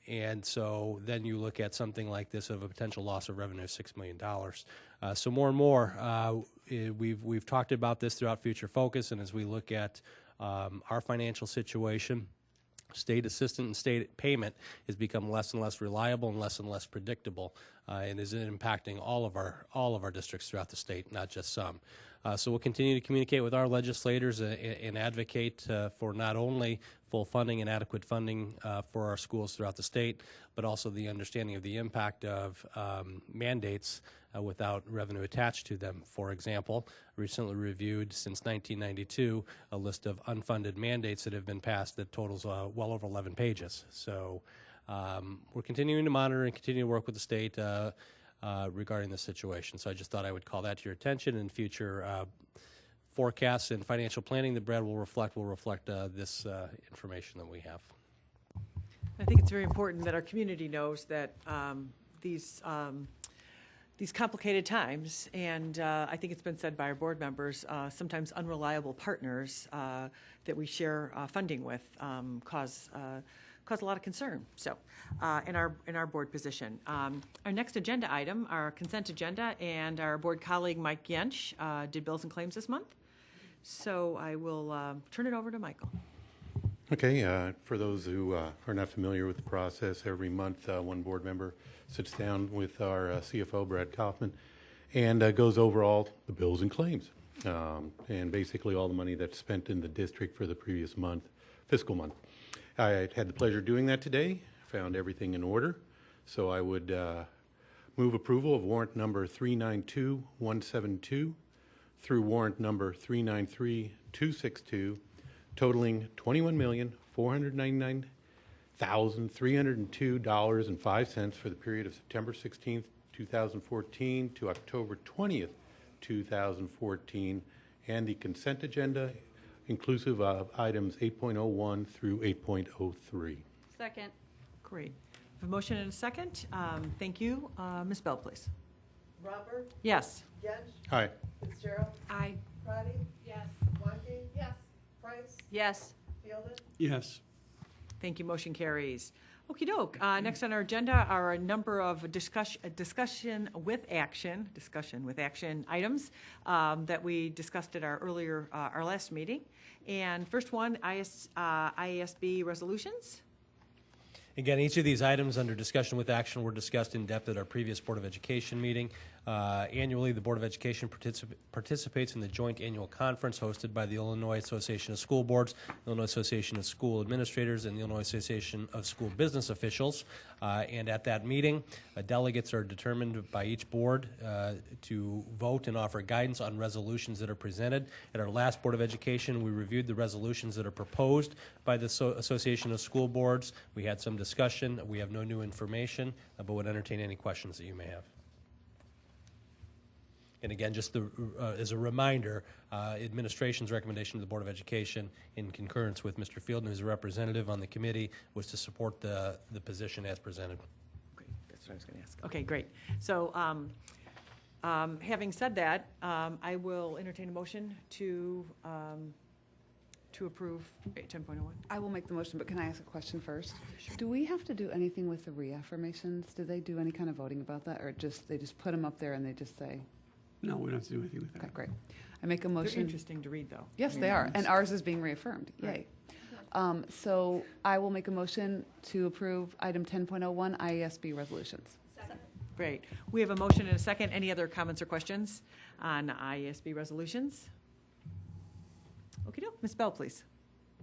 Speaker 2: And so then you look at something like this of a potential loss of revenue of $6 million. So more and more, we've talked about this throughout Future Focus, and as we look at our financial situation, state assistance and state payment has become less and less reliable and less predictable, and is impacting all of our districts throughout the state, not just some. So we'll continue to communicate with our legislators and advocate for not only full funding and adequate funding for our schools throughout the state, but also the understanding of the impact of mandates without revenue attached to them. For example, recently reviewed since 1992 a list of unfunded mandates that have been passed that totals well over 11 pages. So we're continuing to monitor and continue to work with the state regarding the situation. So I just thought I would call that to your attention. In future forecasts and financial planning that Brad will reflect this information that we have.
Speaker 1: I think it's very important that our community knows that these complicated times, and I think it's been said by our board members, sometimes unreliable partners that we share funding with cause a lot of concern. So, in our board position, our next agenda item, our consent agenda, and our board colleague Mike Yench did bills and claims this month. So I will turn it over to Michael.
Speaker 11: Okay, for those who are not familiar with the process, every month one board member sits down with our CFO, Brad Kaufman, and goes over all the bills and claims, and basically all the money that's spent in the district for the previous month, fiscal month. I had the pleasure of doing that today, found everything in order, so I would move approval of warrant number 392172 through warrant number 393262, totaling $21,499,302.05 for the period of September 16th, 2014 to October 20th, 2014, and the consent agenda inclusive of items 8.01 through 8.03.
Speaker 12: Second.
Speaker 1: Great. A motion and a second. Thank you. Ms. Bell, please.
Speaker 14: Robert?
Speaker 1: Yes.
Speaker 14: Yench?
Speaker 11: Aye.
Speaker 14: Fitzgerald?
Speaker 1: Aye.
Speaker 14: Prati?
Speaker 18: Yes.
Speaker 14: Wonky?
Speaker 18: Yes.
Speaker 14: Price?
Speaker 12: Yes.
Speaker 14: Fielden?
Speaker 13: Yes.
Speaker 1: Thank you. Motion carries. Okie doke. Next on our agenda are a number of discussion with action items that we discussed at our last meeting. And first one, ISB resolutions.
Speaker 2: Again, each of these items under discussion with action were discussed in depth at our previous Board of Education meeting. Annually, the Board of Education participates in the joint annual conference hosted by the Illinois Association of School Boards, the Illinois Association of School Administrators, and the Illinois Association of School Business Officials. And at that meeting, delegates are determined by each board to vote and offer guidance on resolutions that are presented. At our last Board of Education, we reviewed the resolutions that are proposed by the Association of School Boards. We had some discussion. We have no new information, but would entertain any questions that you may have. And again, just as a reminder, administration's recommendation to the Board of Education, in concurrence with Mr. Fielden, who's a representative on the committee, was to support the position as presented.
Speaker 1: Okay, that's what I was going to ask. Okay, great. So, having said that, I will entertain a motion to approve 10.01.
Speaker 6: I will make the motion, but can I ask a question first? Sure. Do we have to do anything with the reaffirmations? Do they do any kind of voting about that, or they just put them up there and they just say?
Speaker 13: No, we don't have to do anything with that.
Speaker 6: Okay, great. I make a motion.
Speaker 1: They're interesting to read, though.
Speaker 6: Yes, they are, and ours is being reaffirmed. Yay.
Speaker 1: Right.
Speaker 6: So I will make a motion to approve item 10.01 IESB resolutions.
Speaker 18: Second.
Speaker 1: Great. We have a motion and a second. Any other comments or questions on IESB resolutions? Okay, Ms. Bell, please.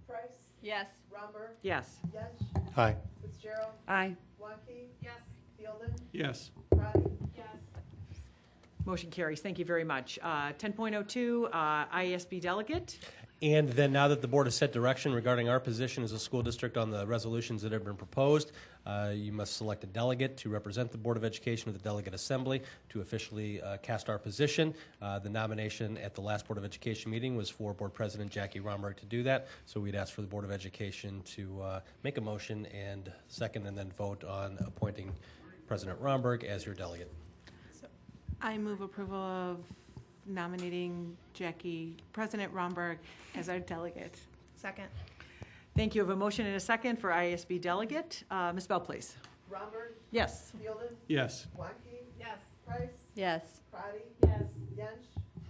Speaker 14: Price?
Speaker 12: Yes.
Speaker 14: Romber?
Speaker 1: Yes.
Speaker 14: Yench?
Speaker 11: Aye.
Speaker 14: Fitzgerald?
Speaker 6: Aye.
Speaker 14: Wonky?
Speaker 18: Yes.
Speaker 14: Fielden?
Speaker 13: Yes.
Speaker 14: Prati?
Speaker 18: Yes.
Speaker 1: Motion carries. Thank you very much. 10.02, ISB delegate.
Speaker 2: And then now that the board has set direction regarding our position as a school district on the resolutions that have been proposed, you must select a delegate to represent the Board of Education at the Delegate Assembly to officially cast our position. The nomination at the last Board of Education meeting was for Board President Jackie Romberg to do that. So we'd ask for the Board of Education to make a motion and second and then vote on appointing President Romberg as your delegate.
Speaker 7: I move approval of nominating President Romberg as our delegate.
Speaker 8: Second.
Speaker 1: Thank you. I have a motion and a second for ISB delegate. Ms. Bell, please.
Speaker 14: Romberg?
Speaker 1: Yes.
Speaker 14: Fielden?
Speaker 13: Yes.
Speaker 14: Watkey?
Speaker 7: Yes.
Speaker 14: Price?
Speaker 12: Yes.
Speaker 14: Prady? Yes.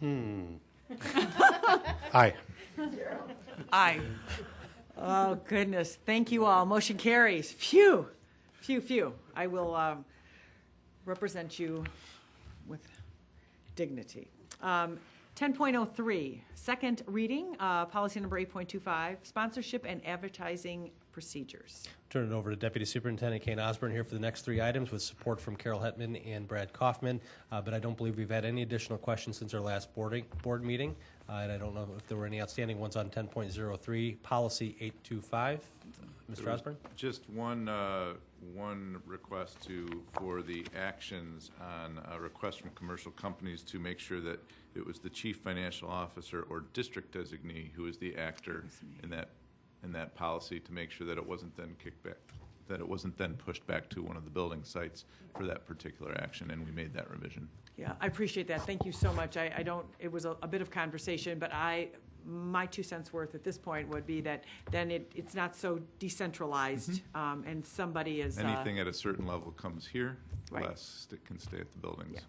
Speaker 14: Yench?
Speaker 11: Aye.
Speaker 14: Zero.
Speaker 1: Aye. Oh, goodness. Thank you all. Motion carries. Phew. Phew, phew. I will represent you with dignity. 10.03, second reading, policy number 8.25, sponsorship and advertising procedures.
Speaker 2: Turn it over to Deputy Superintendent Kane Osborne here for the next three items with support from Carol Hetman and Brad Kaufman. But I don't believe we've had any additional questions since our last board meeting. And I don't know if there were any outstanding ones on 10.03, policy 825. Mr. Osborne?
Speaker 17: Just one request for the actions on a request from commercial companies to make sure that it was the chief financial officer or district designee who is the actor in that policy, to make sure that it wasn't then kicked back, that it wasn't then pushed back to one of the building sites for that particular action, and we made that revision.
Speaker 1: Yeah, I appreciate that. Thank you so much. I don't, it was a bit of conversation, but my 2 cents worth at this point would be that then it's not so decentralized, and somebody is...
Speaker 17: Anything at a certain level comes here,
Speaker 1: Right.
Speaker 17: less it can stay at the buildings.
Speaker 1: Yeah.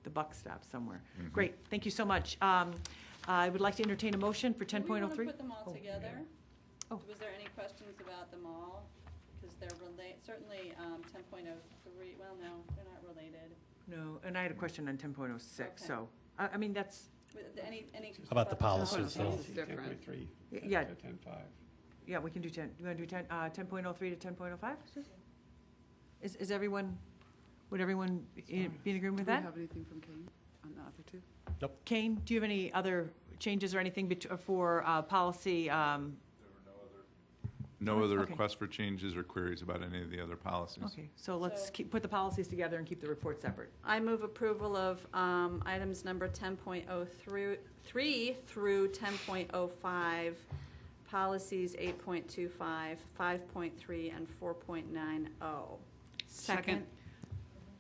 Speaker 1: The buck stops somewhere. Great, thank you so much. I would like to entertain a motion for 10.03.
Speaker 12: Do we want to put them all together?
Speaker 1: Oh.
Speaker 12: Was there any questions about them all? Because they're certainly 10.03, well, no, they're not related.
Speaker 1: No, and I had a question on 10.06,
Speaker 12: Okay.
Speaker 1: so, I mean, that's...
Speaker 12: Any
Speaker 2: How about the policies?
Speaker 12: Policies different.
Speaker 13: 10.3.
Speaker 1: Yeah.
Speaker 13: to 10.5.
Speaker 1: Yeah, we can do 10. You want to do 10.03 to 10.05? Is everyone, would everyone be in agreement with
Speaker 6: Do
Speaker 1: that?
Speaker 6: we have anything from Kane on the other two?
Speaker 2: Nope.
Speaker 1: Kane, do you have any other changes or anything for policy?
Speaker 17: No other
Speaker 1: Okay.
Speaker 17: requests for changes or queries about any of the other policies.
Speaker 1: Okay, so let's put the policies together and keep the report separate.
Speaker 12: I move approval of items number 10.03 through 10.05, policies 8.25, 5.3, and 4.90.
Speaker 1: Second.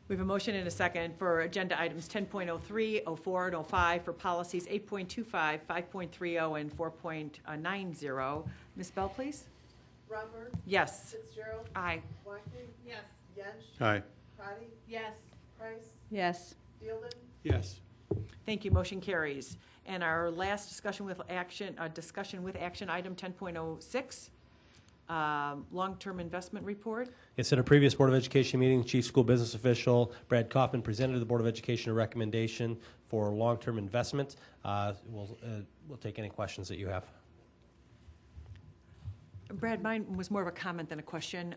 Speaker 1: We have a motion and a second for agenda items 10.03, 04, and 05 for policies 8.25, 5.30, and 4.90. Ms. Bell, please.
Speaker 14: Romberg?
Speaker 1: Yes.
Speaker 14: Fitzgerald?
Speaker 1: Aye.
Speaker 14: Watkey?
Speaker 7: Yes.
Speaker 14: Yench?
Speaker 11: Aye.
Speaker 14: Prady?
Speaker 7: Yes.
Speaker 14: Price?
Speaker 12: Yes.
Speaker 14: Fielden?
Speaker 13: Yes.
Speaker 1: Thank you. Motion carries. And our last discussion with action item 10.06, long-term investment report.
Speaker 2: Yes, at a previous Board of Education meeting, Chief School Business Official Brad Kaufman presented to the Board of Education a recommendation for long-term investment. We'll take any questions that you have.
Speaker 1: Brad, mine was more of a comment than a question.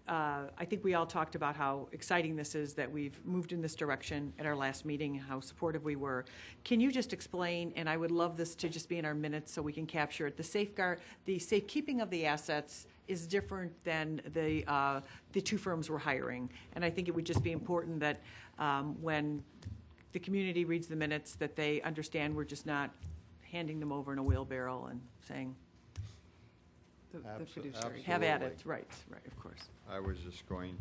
Speaker 1: I think we all talked about how exciting this is that we've moved in this direction at our last meeting, how supportive we were. Can you just explain, and I would love this to just be in our minutes so we can capture it, the safekeeping of the assets is different than the two firms we're hiring. And I think it would just be important that when the community reads the minutes that they understand we're just not handing them over in a wheelbarrow and saying,
Speaker 6: The fiduciary.
Speaker 1: have at it. Right, of course.
Speaker 19: I was just going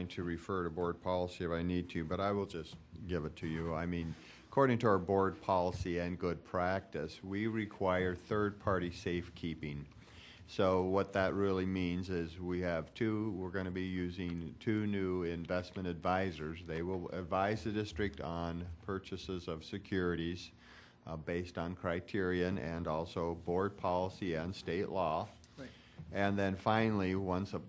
Speaker 19: to refer to board policy if I need to, but I will just give it to you. I mean, according to our board policy and good practice, we require third-party safekeeping. So what that really means is we're going to be using 2 new investment advisors. They will advise the district on purchases of securities based on criterion and also board policy and state law.
Speaker 1: Right.
Speaker 19: And then finally, once a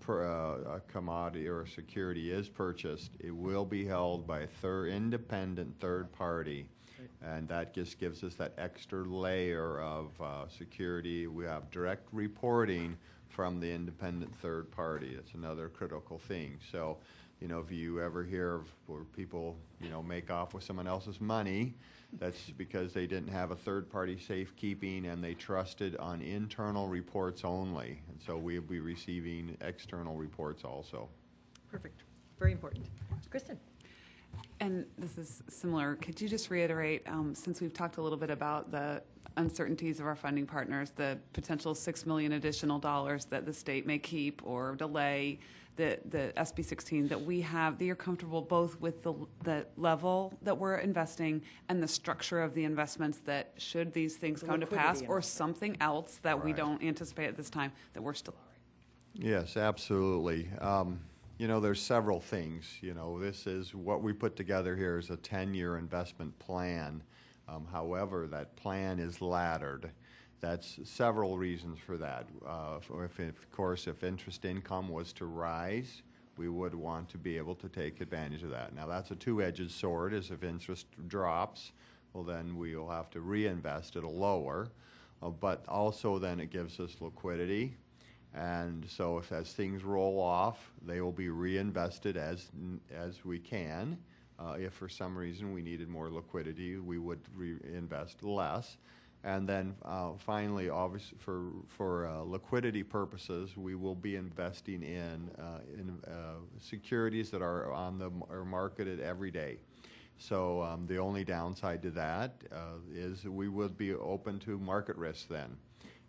Speaker 19: commodity or a security is purchased, it will be held by a independent third party. Right. And that just gives us that extra layer of security. We have direct reporting from the independent third party. It's another critical thing. So if you ever hear of where people, make off with someone else's money, that's because they didn't have a third-party safekeeping and they trusted on internal reports only. And so we'll be receiving external reports also.
Speaker 1: Perfect. Very important. Kristen.
Speaker 6: And this is similar. Could you just reiterate, since we've talked a little bit about the uncertainties of our funding partners, the potential $6 million additional dollars that the state may keep or delay, the SB 16 that we have, that you're comfortable both with the level that we're investing and the structure of the investments, that should these things come to pass, or something else that we don't anticipate at this time, that we're still.
Speaker 19: Yes, absolutely. There's several things. This is what we put together here is a 10-year investment plan. However, that plan is laddered. That's several reasons for that. Of course, if interest income was to rise, we would want to be able to take advantage of that. Now, that's a two-edged sword, as if interest drops, well, then we'll have to reinvest at a lower. But also then it gives us liquidity. And so as things roll off, they will be reinvested as we can. If for some reason we needed more liquidity, we would reinvest less. And then finally, obviously, for liquidity purposes, we will be investing in securities that are are marketed every day. So the only downside to that is we would be open to market risk then.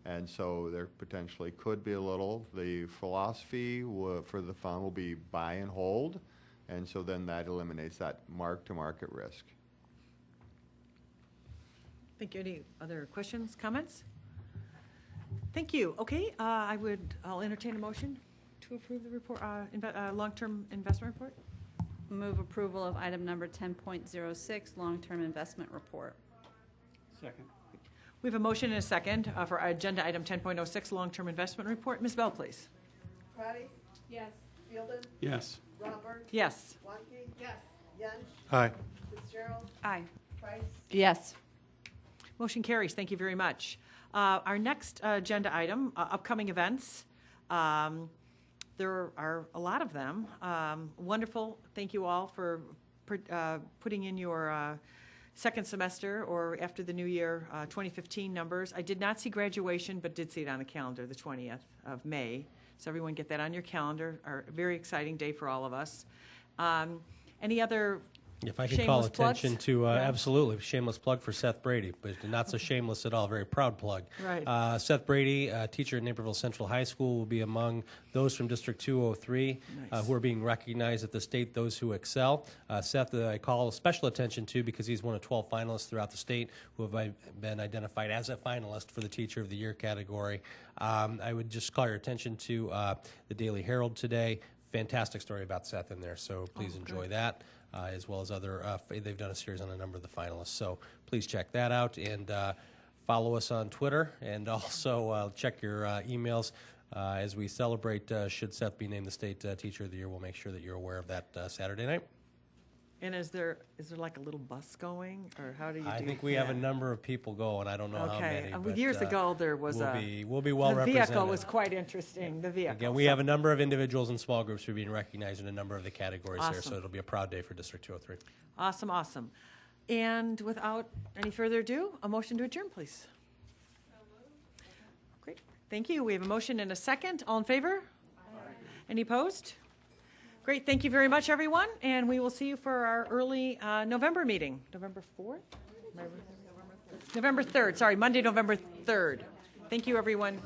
Speaker 19: And so there potentially could be a little. The philosophy for the fund will be buy and hold, and so then that eliminates that mark-to-market risk.
Speaker 1: Thank you. Any other questions, comments? Thank you. Okay, I'll entertain a motion to approve the report, long-term investment report.
Speaker 12: Move approval of item number 10.06, long-term investment report.
Speaker 13: Second.
Speaker 1: We have a motion and a second for agenda item 10.06, long-term investment report. Ms. Bell, please.
Speaker 14: Patty? Yes. Fielden?
Speaker 13: Yes.
Speaker 14: Robert?
Speaker 1: Yes.
Speaker 14: Wonky? Yes. Yench?
Speaker 11: Aye.
Speaker 14: Fitzgerald?
Speaker 6: Aye.
Speaker 14: Price?
Speaker 12: Yes.
Speaker 1: Motion carries. Thank you very much. Our next agenda item, upcoming events. There are a lot of them. Wonderful. Thank you all for putting in your second semester or after the new year 2015 numbers. I did not see graduation, but did see it on the calendar, the 20th of May. So everyone get that on your calendar. A very exciting day for all of us. Any other
Speaker 2: If I could call
Speaker 1: shameless plugs?
Speaker 2: attention to,
Speaker 1: Yeah.
Speaker 2: absolutely, shameless plug for Seth Brady, but not so shameless at all, very proud plug.
Speaker 1: Right.
Speaker 2: Seth Brady, teacher at Naperville Central High School, will be among those from District 203
Speaker 1: Nice.
Speaker 2: who are being recognized at the state, those who excel. Seth, I call special attention to because he's one of 12 finalists throughout the state who have been identified as a finalist for the Teacher of the Year category. I would just call your attention to the Daily Herald today. Fantastic story about Seth in there, so please enjoy that. As well as other, they've done a series on a number of the finalists. So please check that out and follow us on Twitter, and also check your emails as we celebrate. Should Seth be named the State Teacher of the Year, we'll make sure that you're aware of that Saturday night.
Speaker 1: And is there like a little bus going, or how do you do?
Speaker 2: I think we have a number of people going. I don't know how many. But,
Speaker 1: years ago, there was
Speaker 2: we'll be well
Speaker 1: the
Speaker 2: represented.
Speaker 1: vehicle was quite interesting. The vehicle.
Speaker 2: Again, we have a number of individuals and small groups who are being recognized in a number of the categories there,
Speaker 1: Awesome.
Speaker 2: so it'll be a proud day for District 203.
Speaker 1: Awesome, awesome. And without any further ado, a motion to adjourn, please. Great. Thank you. We have a motion and a second. All in favor? Any opposed? Great. Thank you very much, everyone. And we will see you for our early November meeting. November 4th? November 3rd. Sorry, Monday, November 3rd. Thank you, everyone.